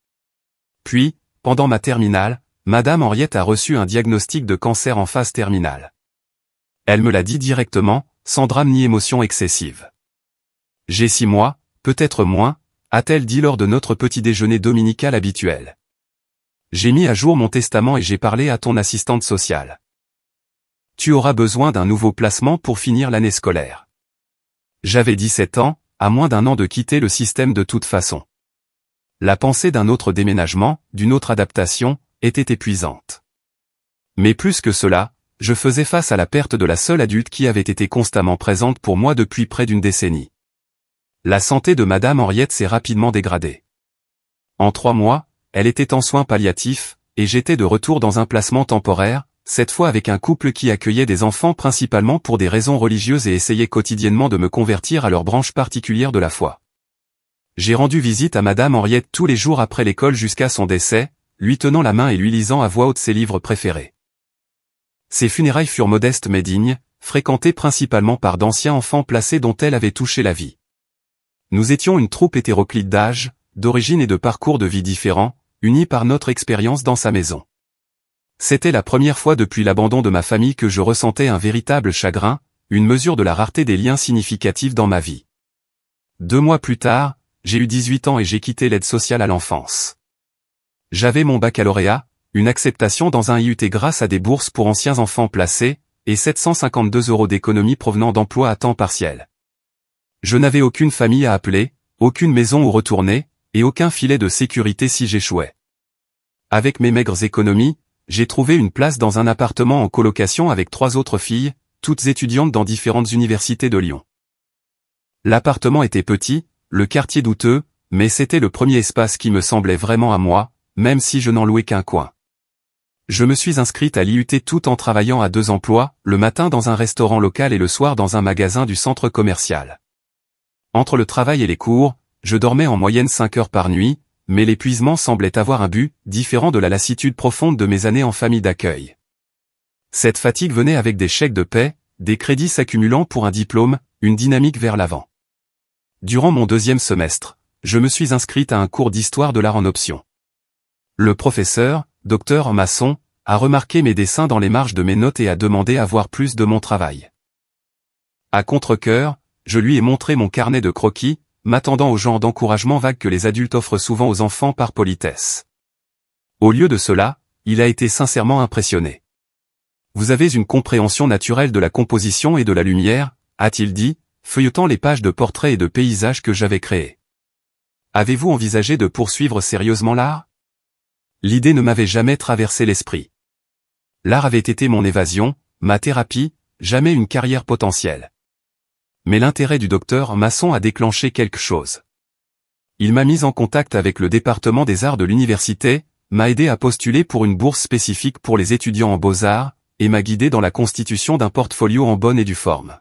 Puis, pendant ma terminale, Madame Henriette a reçu un diagnostic de cancer en phase terminale. Elle me l'a dit directement, sans drame ni émotion excessive. J'ai 6 mois, peut-être moins, a-t-elle dit lors de notre petit déjeuner dominical habituel. J'ai mis à jour mon testament et j'ai parlé à ton assistante sociale. Tu auras besoin d'un nouveau placement pour finir l'année scolaire. J'avais 17 ans, à moins d'1 an de quitter le système de toute façon. La pensée d'un autre déménagement, d'une autre adaptation, était épuisante. Mais plus que cela, je faisais face à la perte de la seule adulte qui avait été constamment présente pour moi depuis près d'une décennie. La santé de Madame Henriette s'est rapidement dégradée. En 3 mois, elle était en soins palliatifs, et j'étais de retour dans un placement temporaire, cette fois avec un couple qui accueillait des enfants principalement pour des raisons religieuses et essayait quotidiennement de me convertir à leur branche particulière de la foi. J'ai rendu visite à Madame Henriette tous les jours après l'école jusqu'à son décès, lui tenant la main et lui lisant à voix haute ses livres préférés. Ses funérailles furent modestes mais dignes, fréquentées principalement par d'anciens enfants placés dont elle avait touché la vie. Nous étions une troupe hétéroclite d'âge, d'origine et de parcours de vie différents, unis par notre expérience dans sa maison. C'était la première fois depuis l'abandon de ma famille que je ressentais un véritable chagrin, une mesure de la rareté des liens significatifs dans ma vie. 2 mois plus tard, j'ai eu 18 ans et j'ai quitté l'aide sociale à l'enfance. J'avais mon baccalauréat, une acceptation dans un IUT grâce à des bourses pour anciens enfants placés, et 752 € d'économie provenant d'emplois à temps partiel. Je n'avais aucune famille à appeler, aucune maison où retourner, et aucun filet de sécurité si j'échouais. Avec mes maigres économies, j'ai trouvé une place dans un appartement en colocation avec 3 autres filles, toutes étudiantes dans différentes universités de Lyon. L'appartement était petit, le quartier douteux, mais c'était le premier espace qui me semblait vraiment à moi, même si je n'en louais qu'un coin. Je me suis inscrite à l'IUT tout en travaillant à 2 emplois, le matin dans un restaurant local et le soir dans un magasin du centre commercial. Entre le travail et les cours, je dormais en moyenne 5 heures par nuit, mais l'épuisement semblait avoir un but, différent de la lassitude profonde de mes années en famille d'accueil. Cette fatigue venait avec des chèques de paie, des crédits s'accumulant pour un diplôme, une dynamique vers l'avant. Durant mon 2e semestre, je me suis inscrite à un cours d'histoire de l'art en option. Le professeur, Dr Masson, a remarqué mes dessins dans les marges de mes notes et a demandé à voir plus de mon travail. À contre-cœur, je lui ai montré mon carnet de croquis, m'attendant au genre d'encouragement vague que les adultes offrent souvent aux enfants par politesse. Au lieu de cela, il a été sincèrement impressionné. « Vous avez une compréhension naturelle de la composition et de la lumière », a-t-il dit, feuilletant les pages de portraits et de paysages que j'avais créés. « Avez-vous envisagé de poursuivre sérieusement l'art » L'idée ne m'avait jamais traversé l'esprit. L'art avait été mon évasion, ma thérapie, jamais une carrière potentielle. Mais l'intérêt du docteur Masson a déclenché quelque chose. Il m'a mis en contact avec le département des arts de l'université, m'a aidé à postuler pour une bourse spécifique pour les étudiants en beaux-arts, et m'a guidé dans la constitution d'un portfolio en bonne et due forme.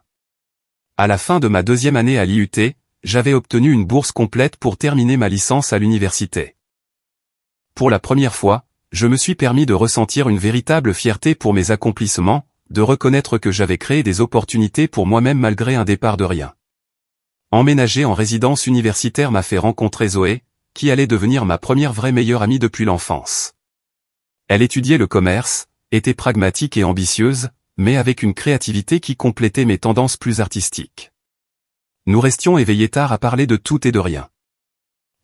À la fin de ma 2e année à l'IUT, j'avais obtenu une bourse complète pour terminer ma licence à l'université. Pour la première fois, je me suis permis de ressentir une véritable fierté pour mes accomplissements, de reconnaître que j'avais créé des opportunités pour moi-même malgré un départ de rien. Emménager en résidence universitaire m'a fait rencontrer Zoé, qui allait devenir ma première vraie meilleure amie depuis l'enfance. Elle étudiait le commerce, était pragmatique et ambitieuse, mais avec une créativité qui complétait mes tendances plus artistiques. Nous restions éveillés tard à parler de tout et de rien.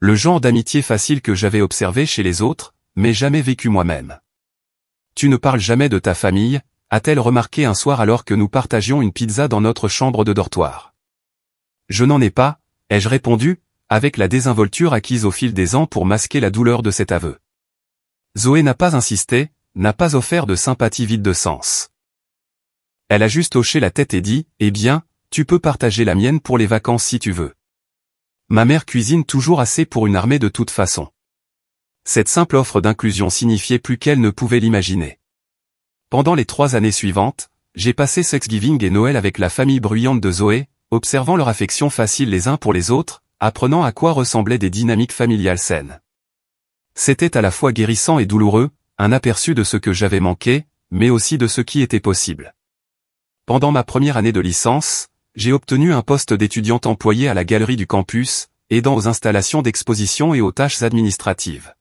Le genre d'amitié facile que j'avais observé chez les autres, mais jamais vécu moi-même. « Tu ne parles jamais de ta famille », a-t-elle remarqué un soir alors que nous partagions une pizza dans notre chambre de dortoir. Je n'en ai pas, ai-je répondu, avec la désinvolture acquise au fil des ans pour masquer la douleur de cet aveu. Zoé n'a pas insisté, n'a pas offert de sympathie vide de sens. Elle a juste hoché la tête et dit, « Eh bien, tu peux partager la mienne pour les vacances si tu veux. » Ma mère cuisine toujours assez pour une armée de toute façon. Cette simple offre d'inclusion signifiait plus qu'elle ne pouvait l'imaginer. Pendant les 3 années suivantes, j'ai passé Thanksgiving et Noël avec la famille bruyante de Zoé, observant leur affection facile les uns pour les autres, apprenant à quoi ressemblaient des dynamiques familiales saines. C'était à la fois guérissant et douloureux, un aperçu de ce que j'avais manqué, mais aussi de ce qui était possible. Pendant ma première année de licence, j'ai obtenu un poste d'étudiante employée à la galerie du campus, aidant aux installations d'exposition et aux tâches administratives.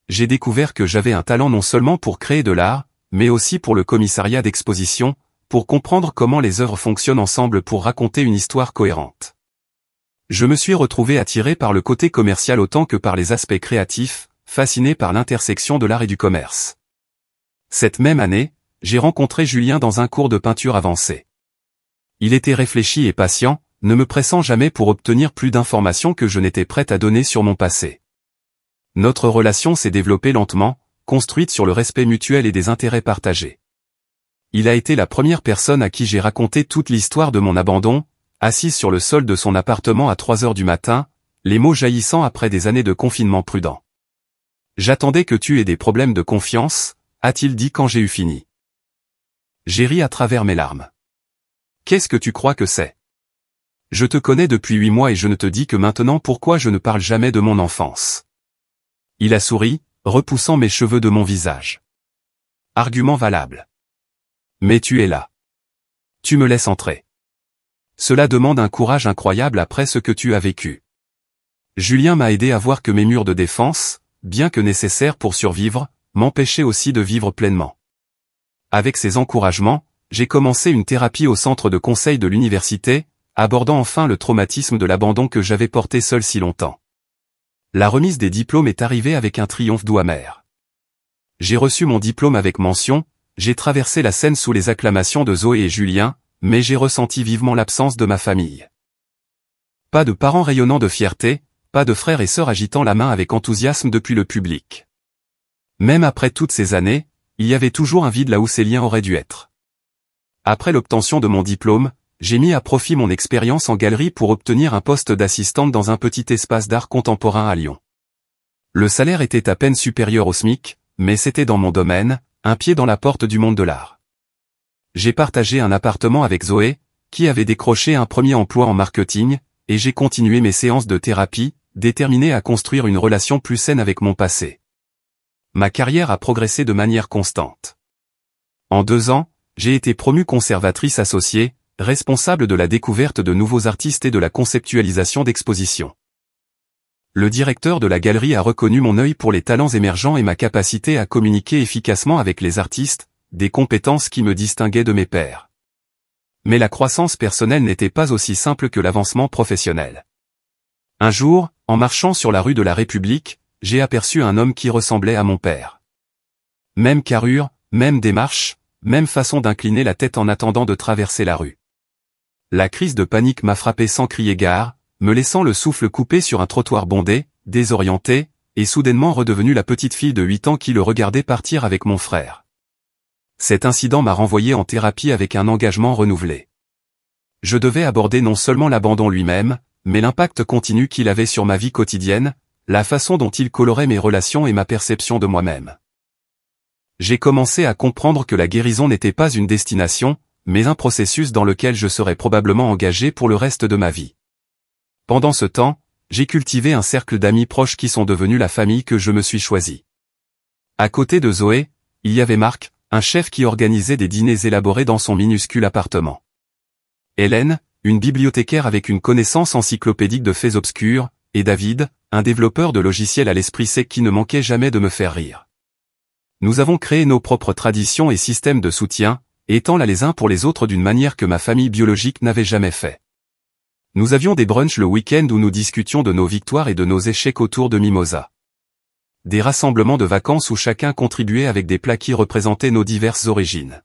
J'ai découvert que j'avais un talent non seulement pour créer de l'art, mais aussi pour le commissariat d'exposition, pour comprendre comment les œuvres fonctionnent ensemble pour raconter une histoire cohérente. Je me suis retrouvé attiré par le côté commercial autant que par les aspects créatifs, fasciné par l'intersection de l'art et du commerce. Cette même année, j'ai rencontré Julien dans un cours de peinture avancée. Il était réfléchi et patient, ne me pressant jamais pour obtenir plus d'informations que je n'étais prêt à donner sur mon passé. Notre relation s'est développée lentement, construite sur le respect mutuel et des intérêts partagés. Il a été la première personne à qui j'ai raconté toute l'histoire de mon abandon, assise sur le sol de son appartement à 3 heures du matin, les mots jaillissant après des années de confinement prudent. « J'attendais que tu aies des problèmes de confiance », a-t-il dit quand j'ai eu fini. J'ai ri à travers mes larmes. « Qu'est-ce que tu crois que c'est ? Je te connais depuis 8 mois et je ne te dis que maintenant pourquoi je ne parle jamais de mon enfance. » Il a souri, repoussant mes cheveux de mon visage. Argument valable. Mais tu es là. Tu me laisses entrer. Cela demande un courage incroyable après ce que tu as vécu. Julien m'a aidé à voir que mes murs de défense, bien que nécessaires pour survivre, m'empêchaient aussi de vivre pleinement. Avec ces encouragements, j'ai commencé une thérapie au centre de conseil de l'université, abordant enfin le traumatisme de l'abandon que j'avais porté seul si longtemps. La remise des diplômes est arrivée avec un triomphe doux amer. J'ai reçu mon diplôme avec mention, j'ai traversé la scène sous les acclamations de Zoé et Julien, mais j'ai ressenti vivement l'absence de ma famille. Pas de parents rayonnant de fierté, pas de frères et sœurs agitant la main avec enthousiasme depuis le public. Même après toutes ces années, il y avait toujours un vide là où ces liens auraient dû être. Après l'obtention de mon diplôme, j'ai mis à profit mon expérience en galerie pour obtenir un poste d'assistante dans un petit espace d'art contemporain à Lyon. Le salaire était à peine supérieur au SMIC, mais c'était dans mon domaine, un pied dans la porte du monde de l'art. J'ai partagé un appartement avec Zoé, qui avait décroché un premier emploi en marketing, et j'ai continué mes séances de thérapie, déterminé à construire une relation plus saine avec mon passé. Ma carrière a progressé de manière constante. En 2 ans, j'ai été promue conservatrice associée, responsable de la découverte de nouveaux artistes et de la conceptualisation d'expositions. Le directeur de la galerie a reconnu mon œil pour les talents émergents et ma capacité à communiquer efficacement avec les artistes, des compétences qui me distinguaient de mes pairs. Mais la croissance personnelle n'était pas aussi simple que l'avancement professionnel. Un jour, en marchant sur la rue de la République, j'ai aperçu un homme qui ressemblait à mon père. Même carrure, même démarche, même façon d'incliner la tête en attendant de traverser la rue. La crise de panique m'a frappé sans crier gare, me laissant le souffle coupé sur un trottoir bondé, désorienté, et soudainement redevenu la petite fille de 8 ans qui le regardait partir avec mon frère. Cet incident m'a renvoyé en thérapie avec un engagement renouvelé. Je devais aborder non seulement l'abandon lui-même, mais l'impact continu qu'il avait sur ma vie quotidienne, la façon dont il colorait mes relations et ma perception de moi-même. J'ai commencé à comprendre que la guérison n'était pas une destination, mais un processus dans lequel je serais probablement engagé pour le reste de ma vie. Pendant ce temps, j'ai cultivé un cercle d'amis proches qui sont devenus la famille que je me suis choisie. À côté de Zoé, il y avait Marc, un chef qui organisait des dîners élaborés dans son minuscule appartement. Hélène, une bibliothécaire avec une connaissance encyclopédique de faits obscurs, et David, un développeur de logiciels à l'esprit sec qui ne manquait jamais de me faire rire. Nous avons créé nos propres traditions et systèmes de soutien, étant là les uns pour les autres d'une manière que ma famille biologique n'avait jamais fait. Nous avions des brunchs le week-end où nous discutions de nos victoires et de nos échecs autour de mimosas. Des rassemblements de vacances où chacun contribuait avec des plats qui représentaient nos diverses origines.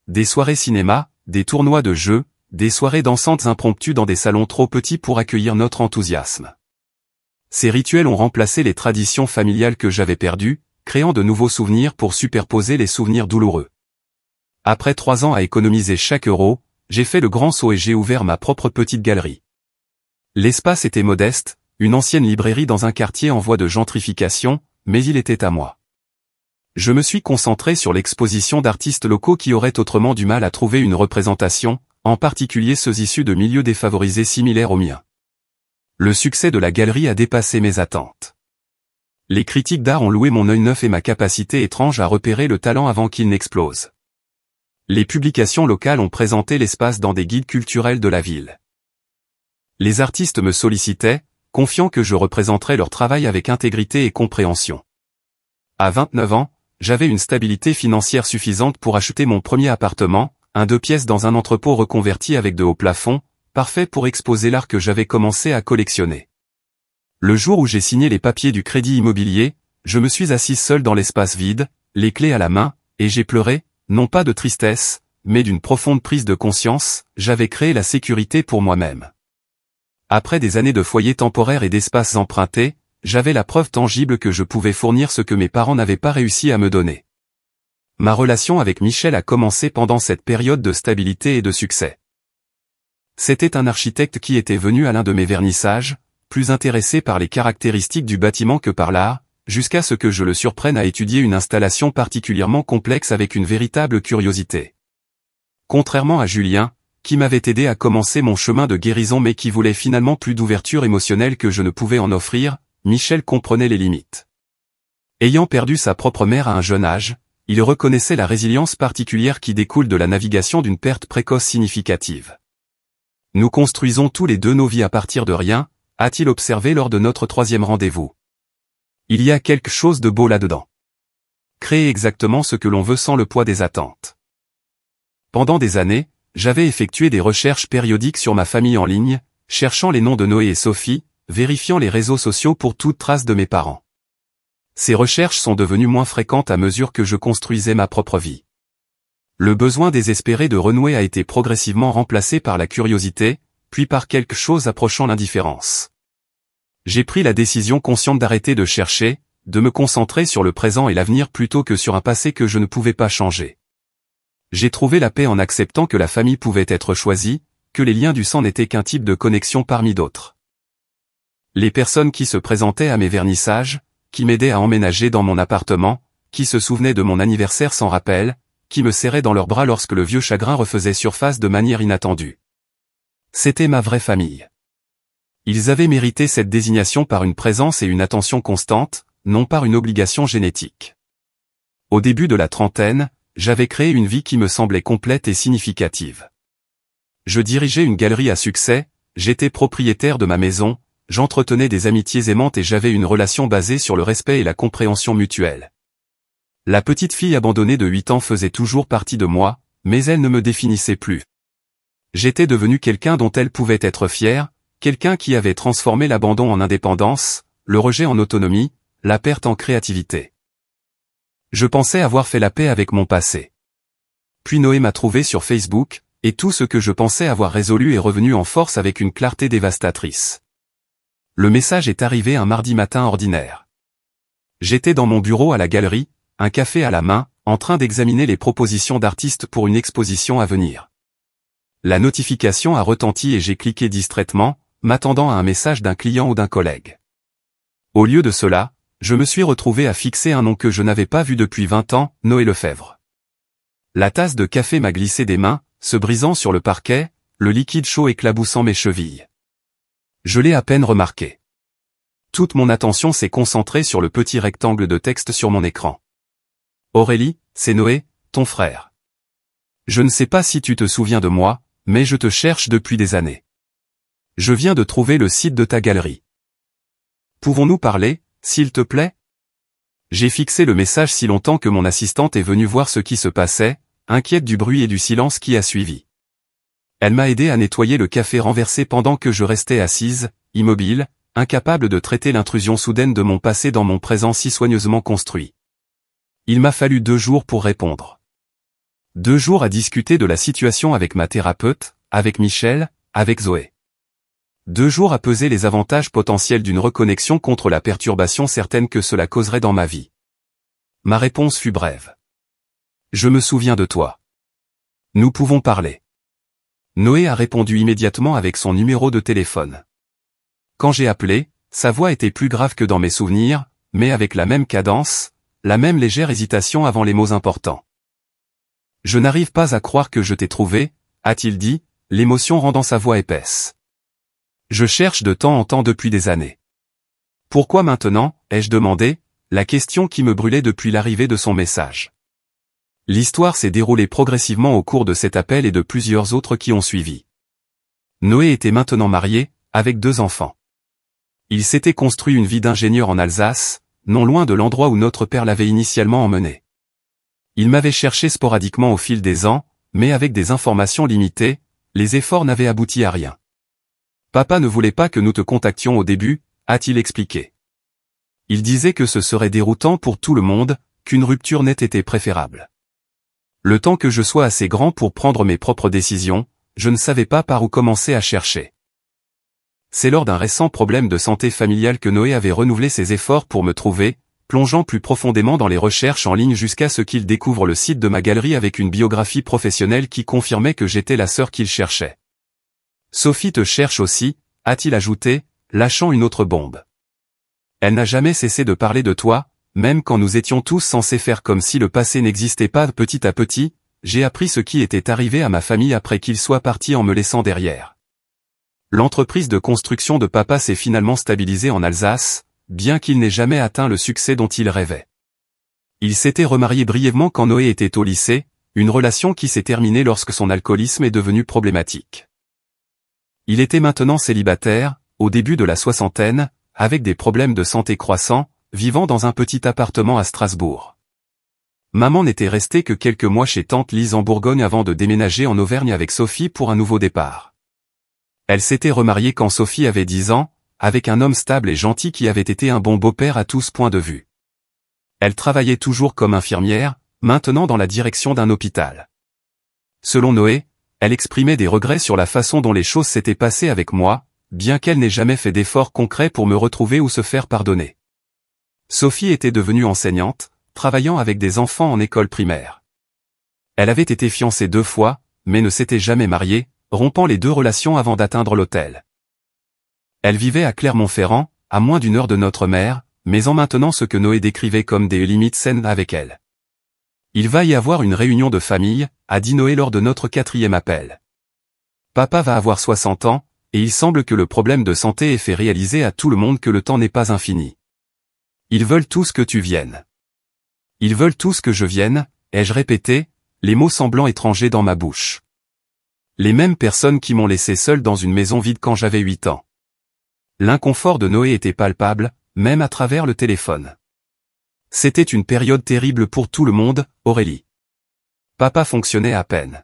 Des soirées cinéma, des tournois de jeux, des soirées dansantes impromptues dans des salons trop petits pour accueillir notre enthousiasme. Ces rituels ont remplacé les traditions familiales que j'avais perdues, créant de nouveaux souvenirs pour superposer les souvenirs douloureux. Après 3 ans à économiser chaque euro, j'ai fait le grand saut et j'ai ouvert ma propre petite galerie. L'espace était modeste, une ancienne librairie dans un quartier en voie de gentrification, mais il était à moi. Je me suis concentré sur l'exposition d'artistes locaux qui auraient autrement du mal à trouver une représentation, en particulier ceux issus de milieux défavorisés similaires aux miens. Le succès de la galerie a dépassé mes attentes. Les critiques d'art ont loué mon œil neuf et ma capacité étrange à repérer le talent avant qu'il n'explose. Les publications locales ont présenté l'espace dans des guides culturels de la ville. Les artistes me sollicitaient, confiant que je représenterais leur travail avec intégrité et compréhension. À 29 ans, j'avais une stabilité financière suffisante pour acheter mon premier appartement, un 2 pièces dans un entrepôt reconverti avec de hauts plafonds, parfait pour exposer l'art que j'avais commencé à collectionner. Le jour où j'ai signé les papiers du crédit immobilier, je me suis assis seul dans l'espace vide, les clés à la main, et j'ai pleuré, non pas de tristesse, mais d'une profonde prise de conscience, j'avais créé la sécurité pour moi-même. Après des années de foyer temporaire et d'espaces empruntés, j'avais la preuve tangible que je pouvais fournir ce que mes parents n'avaient pas réussi à me donner. Ma relation avec Michel a commencé pendant cette période de stabilité et de succès. C'était un architecte qui était venu à l'un de mes vernissages, plus intéressé par les caractéristiques du bâtiment que par l'art, jusqu'à ce que je le surprenne à étudier une installation particulièrement complexe avec une véritable curiosité. Contrairement à Julien, qui m'avait aidé à commencer mon chemin de guérison mais qui voulait finalement plus d'ouverture émotionnelle que je ne pouvais en offrir, Michel comprenait les limites. Ayant perdu sa propre mère à un jeune âge, il reconnaissait la résilience particulière qui découle de la navigation d'une perte précoce significative. Nous construisons tous les deux nos vies à partir de rien, a-t-il observé lors de notre 3e rendez-vous. Il y a quelque chose de beau là-dedans. Créer exactement ce que l'on veut sans le poids des attentes. Pendant des années, j'avais effectué des recherches périodiques sur ma famille en ligne, cherchant les noms de Noé et Sophie, vérifiant les réseaux sociaux pour toute trace de mes parents. Ces recherches sont devenues moins fréquentes à mesure que je construisais ma propre vie. Le besoin désespéré de renouer a été progressivement remplacé par la curiosité, puis par quelque chose approchant l'indifférence. J'ai pris la décision consciente d'arrêter de chercher, de me concentrer sur le présent et l'avenir plutôt que sur un passé que je ne pouvais pas changer. J'ai trouvé la paix en acceptant que la famille pouvait être choisie, que les liens du sang n'étaient qu'un type de connexion parmi d'autres. Les personnes qui se présentaient à mes vernissages, qui m'aidaient à emménager dans mon appartement, qui se souvenaient de mon anniversaire sans rappel, qui me serraient dans leurs bras lorsque le vieux chagrin refaisait surface de manière inattendue. C'était ma vraie famille. Ils avaient mérité cette désignation par une présence et une attention constantes, non par une obligation génétique. Au début de la trentaine, j'avais créé une vie qui me semblait complète et significative. Je dirigeais une galerie à succès, j'étais propriétaire de ma maison, j'entretenais des amitiés aimantes et j'avais une relation basée sur le respect et la compréhension mutuelle. La petite fille abandonnée de 8 ans faisait toujours partie de moi, mais elle ne me définissait plus. J'étais devenu quelqu'un dont elle pouvait être fière, quelqu'un qui avait transformé l'abandon en indépendance, le rejet en autonomie, la perte en créativité. Je pensais avoir fait la paix avec mon passé. Puis Noé m'a trouvé sur Facebook, et tout ce que je pensais avoir résolu est revenu en force avec une clarté dévastatrice. Le message est arrivé un mardi matin ordinaire. J'étais dans mon bureau à la galerie, un café à la main, en train d'examiner les propositions d'artistes pour une exposition à venir. La notification a retenti et j'ai cliqué distraitement, m'attendant à un message d'un client ou d'un collègue. Au lieu de cela, je me suis retrouvé à fixer un nom que je n'avais pas vu depuis 20 ans, Noé Lefebvre. La tasse de café m'a glissé des mains, se brisant sur le parquet, le liquide chaud éclaboussant mes chevilles. Je l'ai à peine remarqué. Toute mon attention s'est concentrée sur le petit rectangle de texte sur mon écran. Aurélie, c'est Noé, ton frère. Je ne sais pas si tu te souviens de moi, mais je te cherche depuis des années. Je viens de trouver le site de ta galerie. Pouvons-nous parler, s'il te plaît? J'ai fixé le message si longtemps que mon assistante est venue voir ce qui se passait, inquiète du bruit et du silence qui a suivi. Elle m'a aidé à nettoyer le café renversé pendant que je restais assise, immobile, incapable de traiter l'intrusion soudaine de mon passé dans mon présent si soigneusement construit. Il m'a fallu 2 jours pour répondre. 2 jours à discuter de la situation avec ma thérapeute, avec Michel, avec Zoé. 2 jours à peser les avantages potentiels d'une reconnexion contre la perturbation certaine que cela causerait dans ma vie. Ma réponse fut brève. Je me souviens de toi. Nous pouvons parler. Noé a répondu immédiatement avec son numéro de téléphone. Quand j'ai appelé, sa voix était plus grave que dans mes souvenirs, mais avec la même cadence, la même légère hésitation avant les mots importants. Je n'arrive pas à croire que je t'ai trouvé, a-t-il dit, l'émotion rendant sa voix épaisse. Je cherche de temps en temps depuis des années. Pourquoi maintenant, ai-je demandé, la question qui me brûlait depuis l'arrivée de son message. L'histoire s'est déroulée progressivement au cours de cet appel et de plusieurs autres qui ont suivi. Noé était maintenant marié, avec 2 enfants. Il s'était construit une vie d'ingénieur en Alsace, non loin de l'endroit où notre père l'avait initialement emmené. Il m'avait cherché sporadiquement au fil des ans, mais avec des informations limitées, les efforts n'avaient abouti à rien. Papa ne voulait pas que nous te contactions au début, a-t-il expliqué. Il disait que ce serait déroutant pour tout le monde, qu'une rupture n'ait été préférable. Le temps que je sois assez grand pour prendre mes propres décisions, je ne savais pas par où commencer à chercher. C'est lors d'un récent problème de santé familiale que Noé avait renouvelé ses efforts pour me trouver, plongeant plus profondément dans les recherches en ligne jusqu'à ce qu'il découvre le site de ma galerie avec une biographie professionnelle qui confirmait que j'étais la sœur qu'il cherchait. Sophie te cherche aussi, a-t-il ajouté, lâchant une autre bombe. Elle n'a jamais cessé de parler de toi, même quand nous étions tous censés faire comme si le passé n'existait pas. Petit à petit, j'ai appris ce qui était arrivé à ma famille après qu'il soit parti en me laissant derrière. L'entreprise de construction de papa s'est finalement stabilisée en Alsace, bien qu'il n'ait jamais atteint le succès dont il rêvait. Il s'était remarié brièvement quand Noé était au lycée, une relation qui s'est terminée lorsque son alcoolisme est devenu problématique. Il était maintenant célibataire, au début de la soixantaine, avec des problèmes de santé croissants, vivant dans un petit appartement à Strasbourg. Maman n'était restée que quelques mois chez tante Lise en Bourgogne avant de déménager en Auvergne avec Sophie pour un nouveau départ. Elle s'était remariée quand Sophie avait 10 ans, avec un homme stable et gentil qui avait été un bon beau-père à tous points de vue. Elle travaillait toujours comme infirmière, maintenant dans la direction d'un hôpital. Selon Noé, elle exprimait des regrets sur la façon dont les choses s'étaient passées avec moi, bien qu'elle n'ait jamais fait d'efforts concrets pour me retrouver ou se faire pardonner. Sophie était devenue enseignante, travaillant avec des enfants en école primaire. Elle avait été fiancée 2 fois, mais ne s'était jamais mariée, rompant les 2 relations avant d'atteindre l'hôtel. Elle vivait à Clermont-Ferrand, à moins d'1 heure de notre mère, mais en maintenant ce que Noé décrivait comme des limites saines avec elle. Il va y avoir une réunion de famille, a dit Noé lors de notre 4e appel. Papa va avoir 60 ans, et il semble que le problème de santé ait fait réaliser à tout le monde que le temps n'est pas infini. Ils veulent tous que tu viennes. Ils veulent tous que je vienne, ai-je répété, les mots semblant étrangers dans ma bouche. Les mêmes personnes qui m'ont laissé seul dans une maison vide quand j'avais 8 ans. L'inconfort de Noé était palpable, même à travers le téléphone. C'était une période terrible pour tout le monde, Aurélie. Papa fonctionnait à peine.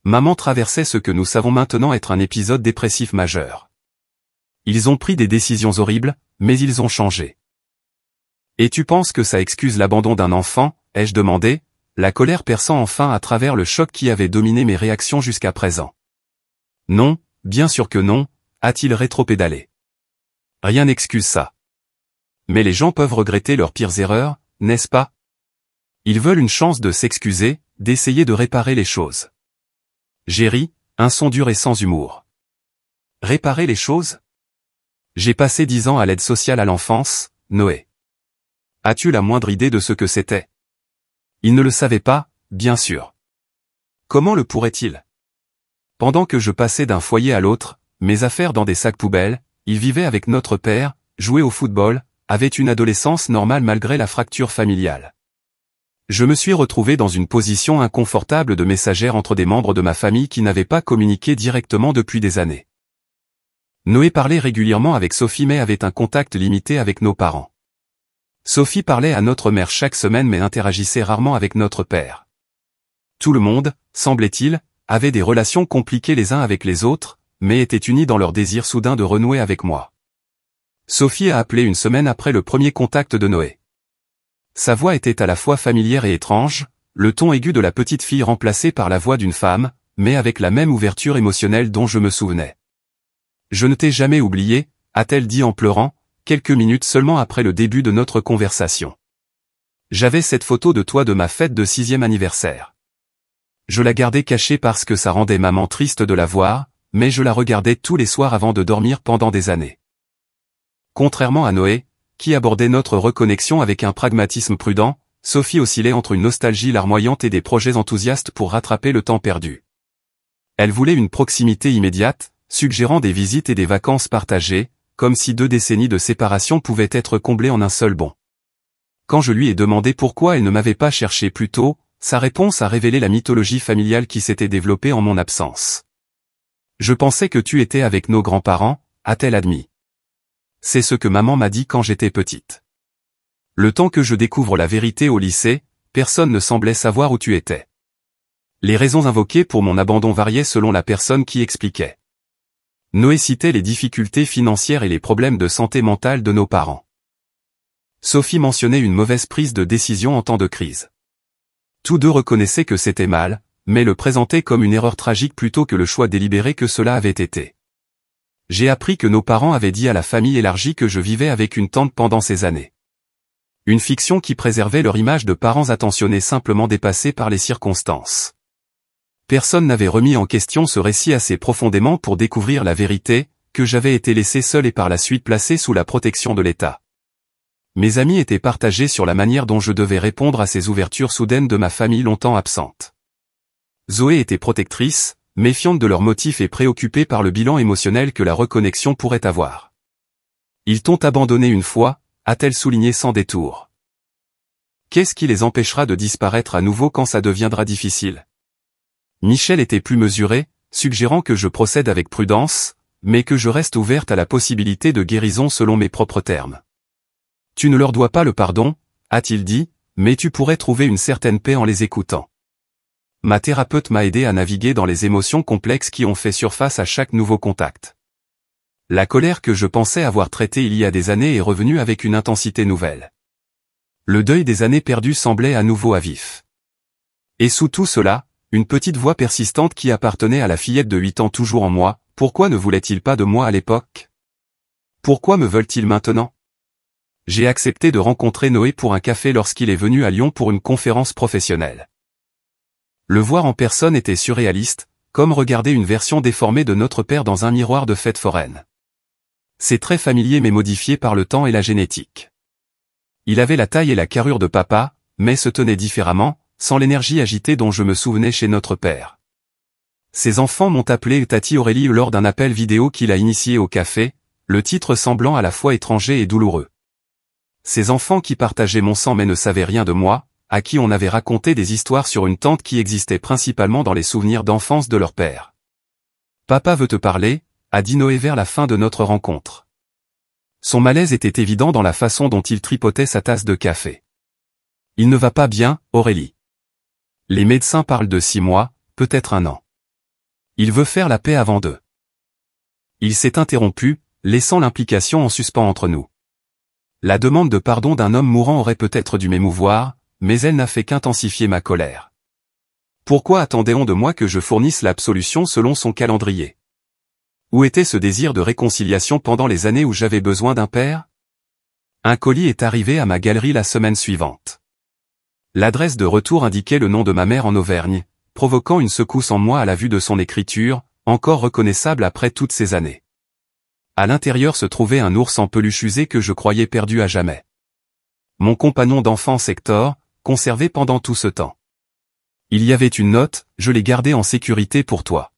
Maman traversait ce que nous savons maintenant être un épisode dépressif majeur. Ils ont pris des décisions horribles, mais ils ont changé. Et tu penses que ça excuse l'abandon d'un enfant, ai-je demandé, la colère perçant enfin à travers le choc qui avait dominé mes réactions jusqu'à présent. Non, bien sûr que non, a-t-il rétropédalé. Rien n'excuse ça. Mais les gens peuvent regretter leurs pires erreurs, n'est-ce pas? Ils veulent une chance de s'excuser, d'essayer de réparer les choses. J'ai ri, un son dur et sans humour. Réparer les choses? J'ai passé 10 ans à l'aide sociale à l'enfance, Noé. As-tu la moindre idée de ce que c'était? Il ne le savait pas, bien sûr. Comment le pourrait-il? Pendant que je passais d'un foyer à l'autre, mes affaires dans des sacs poubelles, il vivait avec notre père, jouait au football, avait une adolescence normale malgré la fracture familiale. Je me suis retrouvé dans une position inconfortable de messagère entre des membres de ma famille qui n'avaient pas communiqué directement depuis des années. Noé parlait régulièrement avec Sophie mais avait un contact limité avec nos parents. Sophie parlait à notre mère chaque semaine mais interagissait rarement avec notre père. Tout le monde, semblait-il, avait des relations compliquées les uns avec les autres, mais était uni dans leur désir soudain de renouer avec moi. Sophie a appelé une semaine après le premier contact de Noé. Sa voix était à la fois familière et étrange, le ton aigu de la petite fille remplacé par la voix d'une femme, mais avec la même ouverture émotionnelle dont je me souvenais. Je ne t'ai jamais oublié, a-t-elle dit en pleurant, quelques minutes seulement après le début de notre conversation. J'avais cette photo de toi de ma fête de 6e anniversaire. Je la gardais cachée parce que ça rendait maman triste de la voir, mais je la regardais tous les soirs avant de dormir pendant des années. Contrairement à Noé, qui abordait notre reconnexion avec un pragmatisme prudent, Sophie oscillait entre une nostalgie larmoyante et des projets enthousiastes pour rattraper le temps perdu. Elle voulait une proximité immédiate, suggérant des visites et des vacances partagées, comme si 2 décennies de séparation pouvaient être comblées en un seul bond. Quand je lui ai demandé pourquoi elle ne m'avait pas cherché plus tôt, sa réponse a révélé la mythologie familiale qui s'était développée en mon absence. Je pensais que tu étais avec nos grands-parents, a-t-elle admis. C'est ce que maman m'a dit quand j'étais petite. Le temps que je découvre la vérité au lycée, personne ne semblait savoir où tu étais. Les raisons invoquées pour mon abandon variaient selon la personne qui expliquait. Noé citait les difficultés financières et les problèmes de santé mentale de nos parents. Sophie mentionnait une mauvaise prise de décision en temps de crise. Tous deux reconnaissaient que c'était mal, mais le présentaient comme une erreur tragique plutôt que le choix délibéré que cela avait été. J'ai appris que nos parents avaient dit à la famille élargie que je vivais avec une tante pendant ces années. Une fiction qui préservait leur image de parents attentionnés simplement dépassés par les circonstances. Personne n'avait remis en question ce récit assez profondément pour découvrir la vérité, que j'avais été laissé seul et par la suite placé sous la protection de l'État. Mes amis étaient partagés sur la manière dont je devais répondre à ces ouvertures soudaines de ma famille longtemps absente. Zoé était protectrice, méfiante de leurs motifs et préoccupée par le bilan émotionnel que la reconnexion pourrait avoir. Ils t'ont abandonné une fois, a-t-elle souligné sans détour. Qu'est-ce qui les empêchera de disparaître à nouveau quand ça deviendra difficile? Michel était plus mesuré, suggérant que je procède avec prudence, mais que je reste ouverte à la possibilité de guérison selon mes propres termes. Tu ne leur dois pas le pardon, a-t-il dit, mais tu pourrais trouver une certaine paix en les écoutant. Ma thérapeute m'a aidé à naviguer dans les émotions complexes qui ont fait surface à chaque nouveau contact. La colère que je pensais avoir traitée il y a des années est revenue avec une intensité nouvelle. Le deuil des années perdues semblait à nouveau à vif. Et sous tout cela, une petite voix persistante qui appartenait à la fillette de 8 ans toujours en moi, pourquoi ne voulaient-ils pas de moi à l'époque? Pourquoi me veulent-ils maintenant? J'ai accepté de rencontrer Noé pour un café lorsqu'il est venu à Lyon pour une conférence professionnelle. Le voir en personne était surréaliste, comme regarder une version déformée de notre père dans un miroir de fête foraine. C'est très familier mais modifié par le temps et la génétique. Il avait la taille et la carrure de papa, mais se tenait différemment, sans l'énergie agitée dont je me souvenais chez notre père. Ses enfants m'ont appelé Tati Aurélie lors d'un appel vidéo qu'il a initié au café, le titre semblant à la fois étranger et douloureux. Ces enfants qui partageaient mon sang mais ne savaient rien de moi, à qui on avait raconté des histoires sur une tante qui existait principalement dans les souvenirs d'enfance de leur père. « Papa veut te parler », a dit Noé vers la fin de notre rencontre. Son malaise était évident dans la façon dont il tripotait sa tasse de café. « Il ne va pas bien, Aurélie. Les médecins parlent de 6 mois, peut-être 1 an. Il veut faire la paix avant 2. » Il s'est interrompu, laissant l'implication en suspens entre nous. La demande de pardon d'un homme mourant aurait peut-être dû m'émouvoir, mais elle n'a fait qu'intensifier ma colère. Pourquoi attendait-on de moi que je fournisse l'absolution selon son calendrier? Où était ce désir de réconciliation pendant les années où j'avais besoin d'un père? Un colis est arrivé à ma galerie la semaine suivante. L'adresse de retour indiquait le nom de ma mère en Auvergne, provoquant une secousse en moi à la vue de son écriture, encore reconnaissable après toutes ces années. À l'intérieur se trouvait un ours en peluche usé que je croyais perdu à jamais. Mon compagnon d'enfance Hector, conservé pendant tout ce temps. Il y avait une note, je l'ai gardée en sécurité pour toi.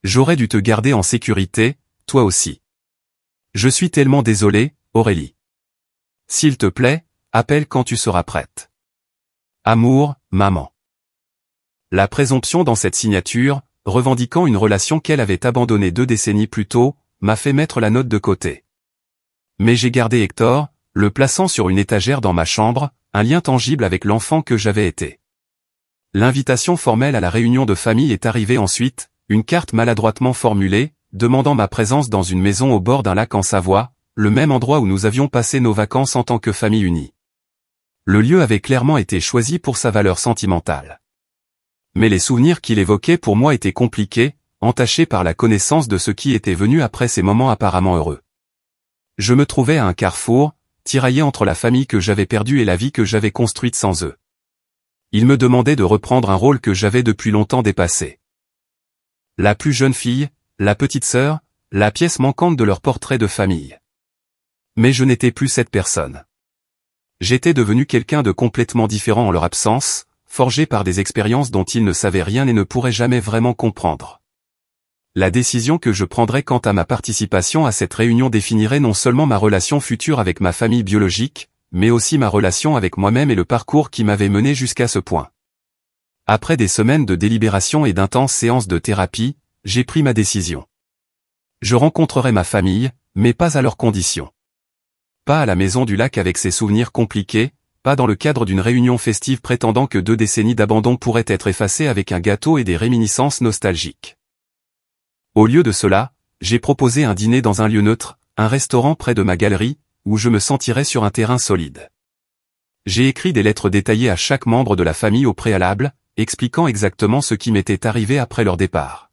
J'aurais dû te garder en sécurité, toi aussi. Je suis tellement désolé, Aurélie. S'il te plaît, appelle quand tu seras prête. Amour, maman. La présomption dans cette signature, revendiquant une relation qu'elle avait abandonnée 2 décennies plus tôt, m'a fait mettre la note de côté. Mais j'ai gardé Hector, le plaçant sur une étagère dans ma chambre, un lien tangible avec l'enfant que j'avais été. L'invitation formelle à la réunion de famille est arrivée ensuite, une carte maladroitement formulée, demandant ma présence dans une maison au bord d'un lac en Savoie, le même endroit où nous avions passé nos vacances en tant que famille unie. Le lieu avait clairement été choisi pour sa valeur sentimentale. Mais les souvenirs qu'il évoquait pour moi étaient compliqués, entachés par la connaissance de ce qui était venu après ces moments apparemment heureux. Je me trouvais à un carrefour, tiraillé entre la famille que j'avais perdue et la vie que j'avais construite sans eux. Ils me demandaient de reprendre un rôle que j'avais depuis longtemps dépassé. La plus jeune fille, la petite sœur, la pièce manquante de leur portrait de famille. Mais je n'étais plus cette personne. J'étais devenu quelqu'un de complètement différent en leur absence, forgé par des expériences dont ils ne savaient rien et ne pourraient jamais vraiment comprendre. La décision que je prendrais quant à ma participation à cette réunion définirait non seulement ma relation future avec ma famille biologique, mais aussi ma relation avec moi-même et le parcours qui m'avait mené jusqu'à ce point. Après des semaines de délibération et d'intenses séances de thérapie, j'ai pris ma décision. Je rencontrerai ma famille, mais pas à leurs conditions. Pas à la maison du lac avec ses souvenirs compliqués, pas dans le cadre d'une réunion festive prétendant que 2 décennies d'abandon pourraient être effacées avec un gâteau et des réminiscences nostalgiques. Au lieu de cela, j'ai proposé un dîner dans un lieu neutre, un restaurant près de ma galerie, où je me sentirais sur un terrain solide. J'ai écrit des lettres détaillées à chaque membre de la famille au préalable, expliquant exactement ce qui m'était arrivé après leur départ.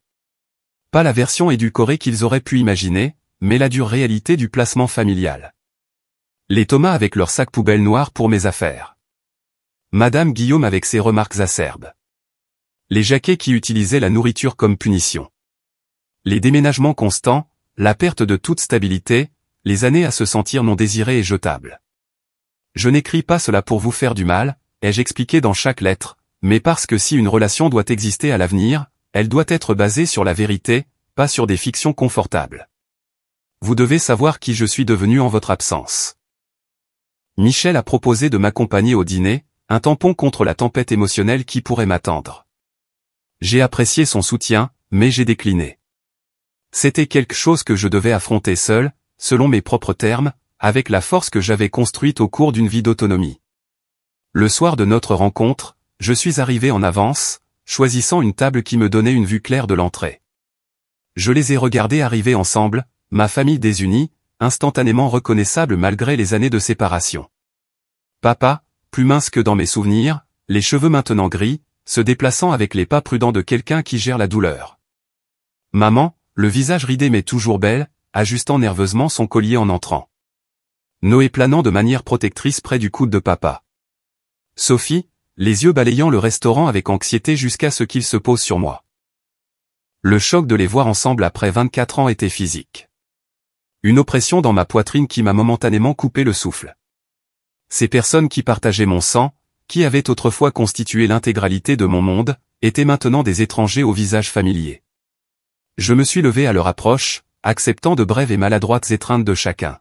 Pas la version édulcorée qu'ils auraient pu imaginer, mais la dure réalité du placement familial. Les Thomas avec leur sac poubelle noir pour mes affaires. Madame Guillaume avec ses remarques acerbes. Les Jacquet qui utilisaient la nourriture comme punition. Les déménagements constants, la perte de toute stabilité, les années à se sentir non désirées et jetables. Je n'écris pas cela pour vous faire du mal, ai-je expliqué dans chaque lettre, mais parce que si une relation doit exister à l'avenir, elle doit être basée sur la vérité, pas sur des fictions confortables. Vous devez savoir qui je suis devenu en votre absence. Michel a proposé de m'accompagner au dîner, un tampon contre la tempête émotionnelle qui pourrait m'attendre. J'ai apprécié son soutien, mais j'ai décliné. C'était quelque chose que je devais affronter seul, selon mes propres termes, avec la force que j'avais construite au cours d'une vie d'autonomie. Le soir de notre rencontre, je suis arrivé en avance, choisissant une table qui me donnait une vue claire de l'entrée. Je les ai regardés arriver ensemble, ma famille désunie, instantanément reconnaissable malgré les années de séparation. Papa, plus mince que dans mes souvenirs, les cheveux maintenant gris, se déplaçant avec les pas prudents de quelqu'un qui gère la douleur. Maman, le visage ridé mais toujours belle, ajustant nerveusement son collier en entrant. Noé planant de manière protectrice près du coude de papa. Sophie, les yeux balayant le restaurant avec anxiété jusqu'à ce qu'il se pose sur moi. Le choc de les voir ensemble après 24 ans était physique. Une oppression dans ma poitrine qui m'a momentanément coupé le souffle. Ces personnes qui partageaient mon sang, qui avaient autrefois constitué l'intégralité de mon monde, étaient maintenant des étrangers au visage familier. Je me suis levé à leur approche, acceptant de brèves et maladroites étreintes de chacun.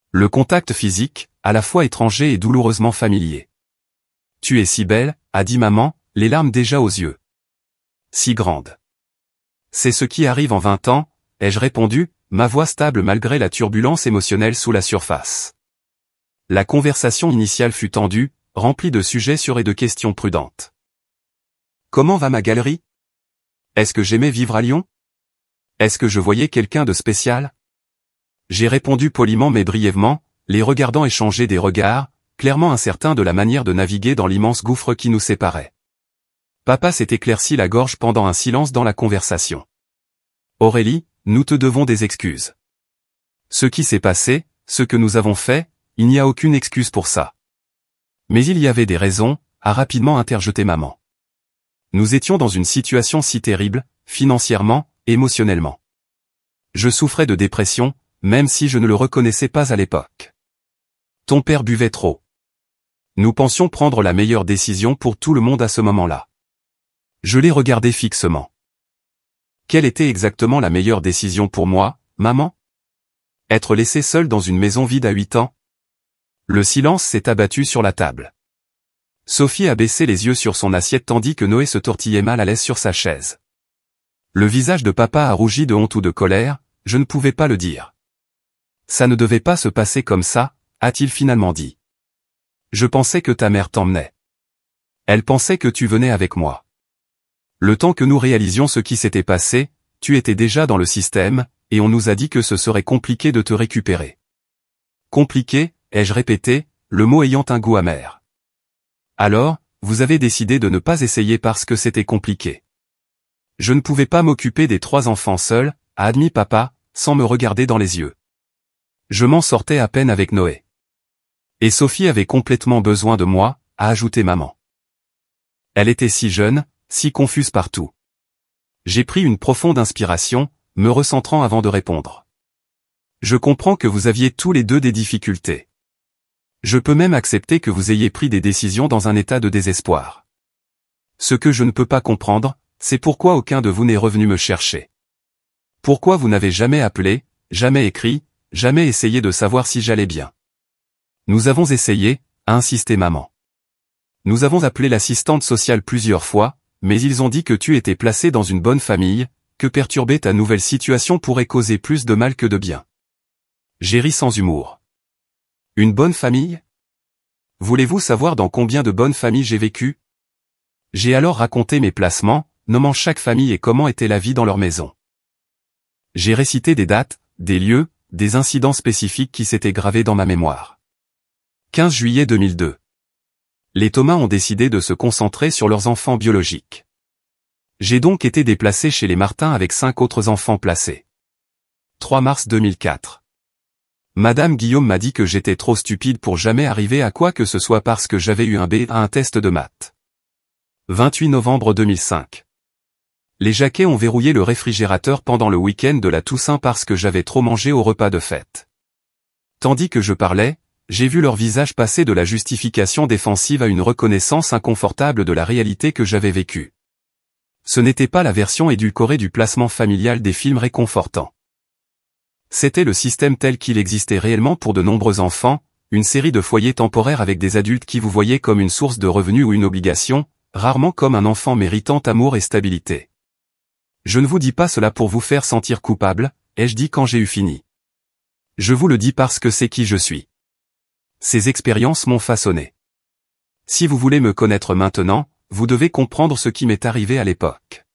Le contact physique, à la fois étranger et douloureusement familier. « Tu es si belle », a dit maman, les larmes déjà aux yeux. « Si grande. »« C'est ce qui arrive en 20 ans, ai-je répondu, ma voix stable malgré la turbulence émotionnelle sous la surface. La conversation initiale fut tendue, remplie de sujets sûrs et de questions prudentes. « Comment va ma galerie ? Est-ce que j'aimais vivre à Lyon ? Est-ce que je voyais quelqu'un de spécial ? » J'ai répondu poliment mais brièvement, les regardant échanger des regards, clairement incertains de la manière de naviguer dans l'immense gouffre qui nous séparait. Papa s'est éclairci la gorge pendant un silence dans la conversation. « Aurélie, nous te devons des excuses. Ce qui s'est passé, ce que nous avons fait, il n'y a aucune excuse pour ça. Mais il y avait des raisons, a rapidement interjeté maman. Nous étions dans une situation si terrible, financièrement, émotionnellement. Je souffrais de dépression, même si je ne le reconnaissais pas à l'époque. Ton père buvait trop. Nous pensions prendre la meilleure décision pour tout le monde à ce moment-là. Je l'ai regardé fixement. Quelle était exactement la meilleure décision pour moi, maman ? Être laissé seul dans une maison vide à 8 ans ? Le silence s'est abattu sur la table. Sophie a baissé les yeux sur son assiette tandis que Noé se tortillait mal à l'aise sur sa chaise. Le visage de papa a rougi de honte ou de colère, je ne pouvais pas le dire. Ça ne devait pas se passer comme ça, a-t-il finalement dit. Je pensais que ta mère t'emmenait. Elle pensait que tu venais avec moi. Le temps que nous réalisions ce qui s'était passé, tu étais déjà dans le système, et on nous a dit que ce serait compliqué de te récupérer. Compliqué, ai-je répété, le mot ayant un goût amer. Alors, vous avez décidé de ne pas essayer parce que c'était compliqué. Je ne pouvais pas m'occuper des 3 enfants seul, a admis papa, sans me regarder dans les yeux. Je m'en sortais à peine avec Noé. Et Sophie avait complètement besoin de moi, a ajouté maman. Elle était si jeune, si confuse partout. J'ai pris une profonde inspiration, me recentrant avant de répondre. Je comprends que vous aviez tous les deux des difficultés. Je peux même accepter que vous ayez pris des décisions dans un état de désespoir. Ce que je ne peux pas comprendre, c'est pourquoi aucun de vous n'est revenu me chercher. Pourquoi vous n'avez jamais appelé, jamais écrit, jamais essayé de savoir si j'allais bien. Nous avons essayé, a insisté maman. Nous avons appelé l'assistante sociale plusieurs fois, mais ils ont dit que tu étais placé dans une bonne famille, que perturber ta nouvelle situation pourrait causer plus de mal que de bien. J'ai ri sans humour. Une bonne famille? Voulez-vous savoir dans combien de bonnes familles j'ai vécu? J'ai alors raconté mes placements, nommant chaque famille et comment était la vie dans leur maison. J'ai récité des dates, des lieux, des incidents spécifiques qui s'étaient gravés dans ma mémoire. 15 juillet 2002. Les Thomas ont décidé de se concentrer sur leurs enfants biologiques. J'ai donc été déplacé chez les Martin avec 5 autres enfants placés. 3 mars 2004. Madame Guillaume m'a dit que j'étais trop stupide pour jamais arriver à quoi que ce soit parce que j'avais eu un B à un test de maths. 28 novembre 2005. Les Jacquet ont verrouillé le réfrigérateur pendant le week-end de la Toussaint parce que j'avais trop mangé au repas de fête. Tandis que je parlais, j'ai vu leur visage passer de la justification défensive à une reconnaissance inconfortable de la réalité que j'avais vécue. Ce n'était pas la version édulcorée du placement familial des films réconfortants. C'était le système tel qu'il existait réellement pour de nombreux enfants, une série de foyers temporaires avec des adultes qui vous voyaient comme une source de revenus ou une obligation, rarement comme un enfant méritant amour et stabilité. Je ne vous dis pas cela pour vous faire sentir coupable, ai-je dit quand j'ai eu fini. Je vous le dis parce que c'est qui je suis. Ces expériences m'ont façonné. Si vous voulez me connaître maintenant, vous devez comprendre ce qui m'est arrivé à l'époque.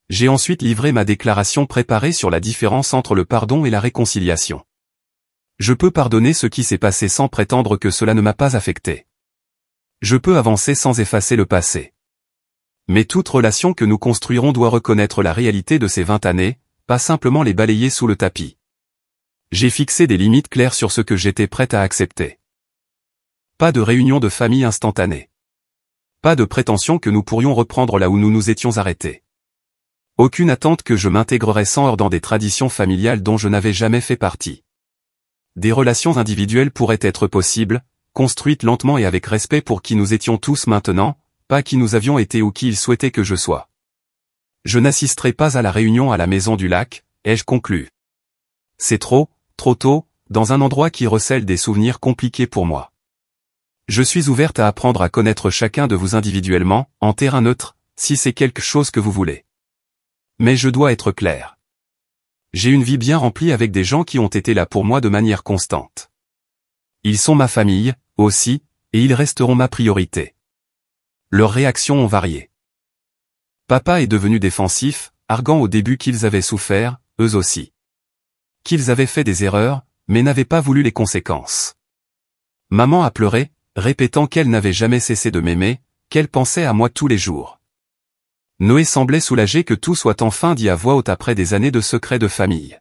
J'ai ensuite livré ma déclaration préparée sur la différence entre le pardon et la réconciliation. Je peux pardonner ce qui s'est passé sans prétendre que cela ne m'a pas affecté. Je peux avancer sans effacer le passé. Mais toute relation que nous construirons doit reconnaître la réalité de ces 20 années, pas simplement les balayer sous le tapis. J'ai fixé des limites claires sur ce que j'étais prête à accepter. Pas de réunion de famille instantanée. Pas de prétention que nous pourrions reprendre là où nous nous étions arrêtés. Aucune attente que je m'intégrerais sans heurts dans des traditions familiales dont je n'avais jamais fait partie. Des relations individuelles pourraient être possibles, construites lentement et avec respect pour qui nous étions tous maintenant, pas qui nous avions été ou qui il souhaitait que je sois. Je n'assisterai pas à la réunion à la Maison du Lac, ai-je conclu. C'est trop tôt, dans un endroit qui recèle des souvenirs compliqués pour moi. Je suis ouverte à apprendre à connaître chacun de vous individuellement, en terrain neutre, si c'est quelque chose que vous voulez. Mais je dois être clair. J'ai une vie bien remplie avec des gens qui ont été là pour moi de manière constante. Ils sont ma famille, aussi, et ils resteront ma priorité. Leurs réactions ont varié. Papa est devenu défensif, arguant au début qu'ils avaient souffert, eux aussi. Qu'ils avaient fait des erreurs, mais n'avaient pas voulu les conséquences. Maman a pleuré, répétant qu'elle n'avait jamais cessé de m'aimer, qu'elle pensait à moi tous les jours. Noé semblait soulagé que tout soit enfin dit à voix haute après des années de secrets de famille.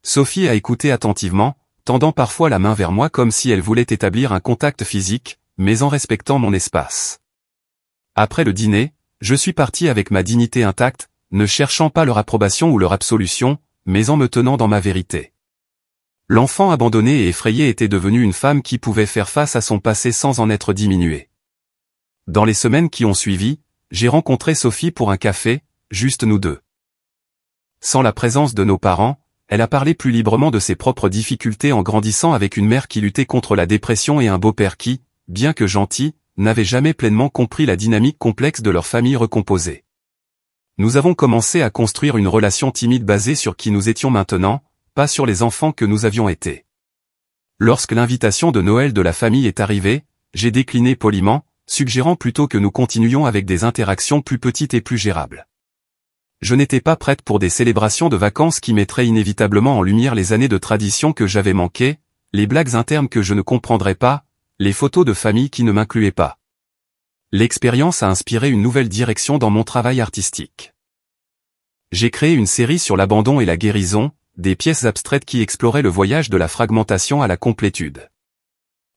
Sophie a écouté attentivement, tendant parfois la main vers moi comme si elle voulait établir un contact physique, mais en respectant mon espace. Après le dîner, je suis parti avec ma dignité intacte, ne cherchant pas leur approbation ou leur absolution, mais en me tenant dans ma vérité. L'enfant abandonné et effrayé était devenu une femme qui pouvait faire face à son passé sans en être diminuée. Dans les semaines qui ont suivi, j'ai rencontré Sophie pour un café, juste nous deux. Sans la présence de nos parents, elle a parlé plus librement de ses propres difficultés en grandissant avec une mère qui luttait contre la dépression et un beau-père qui, bien que gentil, n'avait jamais pleinement compris la dynamique complexe de leur famille recomposée. Nous avons commencé à construire une relation timide basée sur qui nous étions maintenant, pas sur les enfants que nous avions été. Lorsque l'invitation de Noël de la famille est arrivée, j'ai décliné poliment, suggérant plutôt que nous continuions avec des interactions plus petites et plus gérables. Je n'étais pas prête pour des célébrations de vacances qui mettraient inévitablement en lumière les années de tradition que j'avais manquées, les blagues internes que je ne comprendrais pas, les photos de famille qui ne m'incluaient pas. L'expérience a inspiré une nouvelle direction dans mon travail artistique. J'ai créé une série sur l'abandon et la guérison, des pièces abstraites qui exploraient le voyage de la fragmentation à la complétude.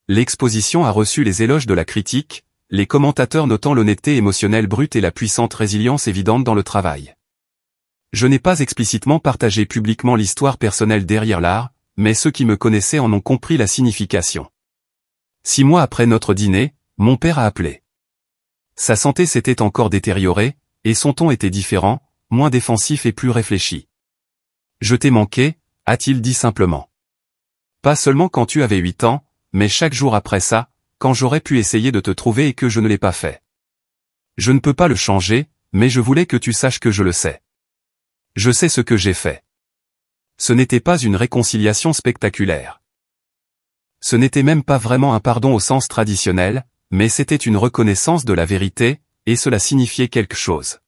L'exposition a reçu les éloges de la critique, les commentateurs notant l'honnêteté émotionnelle brute et la puissante résilience évidente dans le travail. Je n'ai pas explicitement partagé publiquement l'histoire personnelle derrière l'art, mais ceux qui me connaissaient en ont compris la signification. 6 mois après notre dîner, mon père a appelé. Sa santé s'était encore détériorée, et son ton était différent, moins défensif et plus réfléchi. « Je t'ai manqué », a-t-il dit simplement. Pas seulement quand tu avais 8 ans, mais chaque jour après ça, quand j'aurais pu essayer de te trouver et que je ne l'ai pas fait. Je ne peux pas le changer, mais je voulais que tu saches que je le sais. Je sais ce que j'ai fait. Ce n'était pas une réconciliation spectaculaire. Ce n'était même pas vraiment un pardon au sens traditionnel, mais c'était une reconnaissance de la vérité, et cela signifiait quelque chose.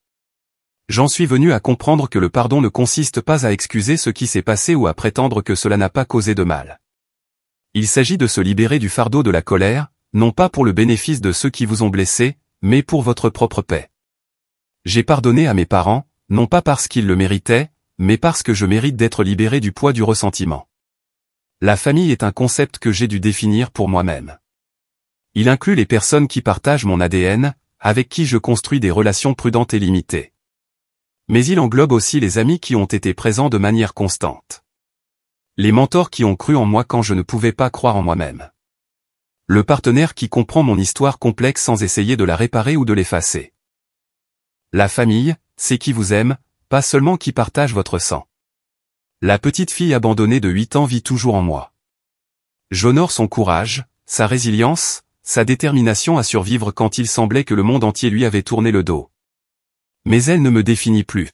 J'en suis venu à comprendre que le pardon ne consiste pas à excuser ce qui s'est passé ou à prétendre que cela n'a pas causé de mal. Il s'agit de se libérer du fardeau de la colère, non pas pour le bénéfice de ceux qui vous ont blessé, mais pour votre propre paix. J'ai pardonné à mes parents, non pas parce qu'ils le méritaient, mais parce que je mérite d'être libéré du poids du ressentiment. La famille est un concept que j'ai dû définir pour moi-même. Il inclut les personnes qui partagent mon ADN, avec qui je construis des relations prudentes et limitées. Mais il englobe aussi les amis qui ont été présents de manière constante. Les mentors qui ont cru en moi quand je ne pouvais pas croire en moi-même. Le partenaire qui comprend mon histoire complexe sans essayer de la réparer ou de l'effacer. La famille, c'est qui vous aime, pas seulement qui partage votre sang. La petite fille abandonnée de 8 ans vit toujours en moi. J'honore son courage, sa résilience, sa détermination à survivre quand il semblait que le monde entier lui avait tourné le dos. Mais elle ne me définit plus.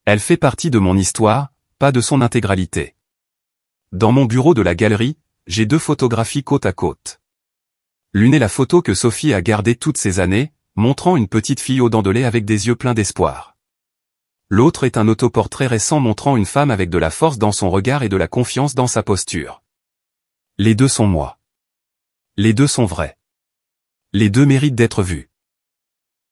Elle fait partie de mon histoire, pas de son intégralité. Dans mon bureau de la galerie, j'ai 2 photographies côte à côte. L'une est la photo que Sophie a gardée toutes ces années, montrant une petite fille aux dents de lait avec des yeux pleins d'espoir. L'autre est un autoportrait récent montrant une femme avec de la force dans son regard et de la confiance dans sa posture. Les 2 sont moi. Les 2 sont vrais. Les 2 méritent d'être vus.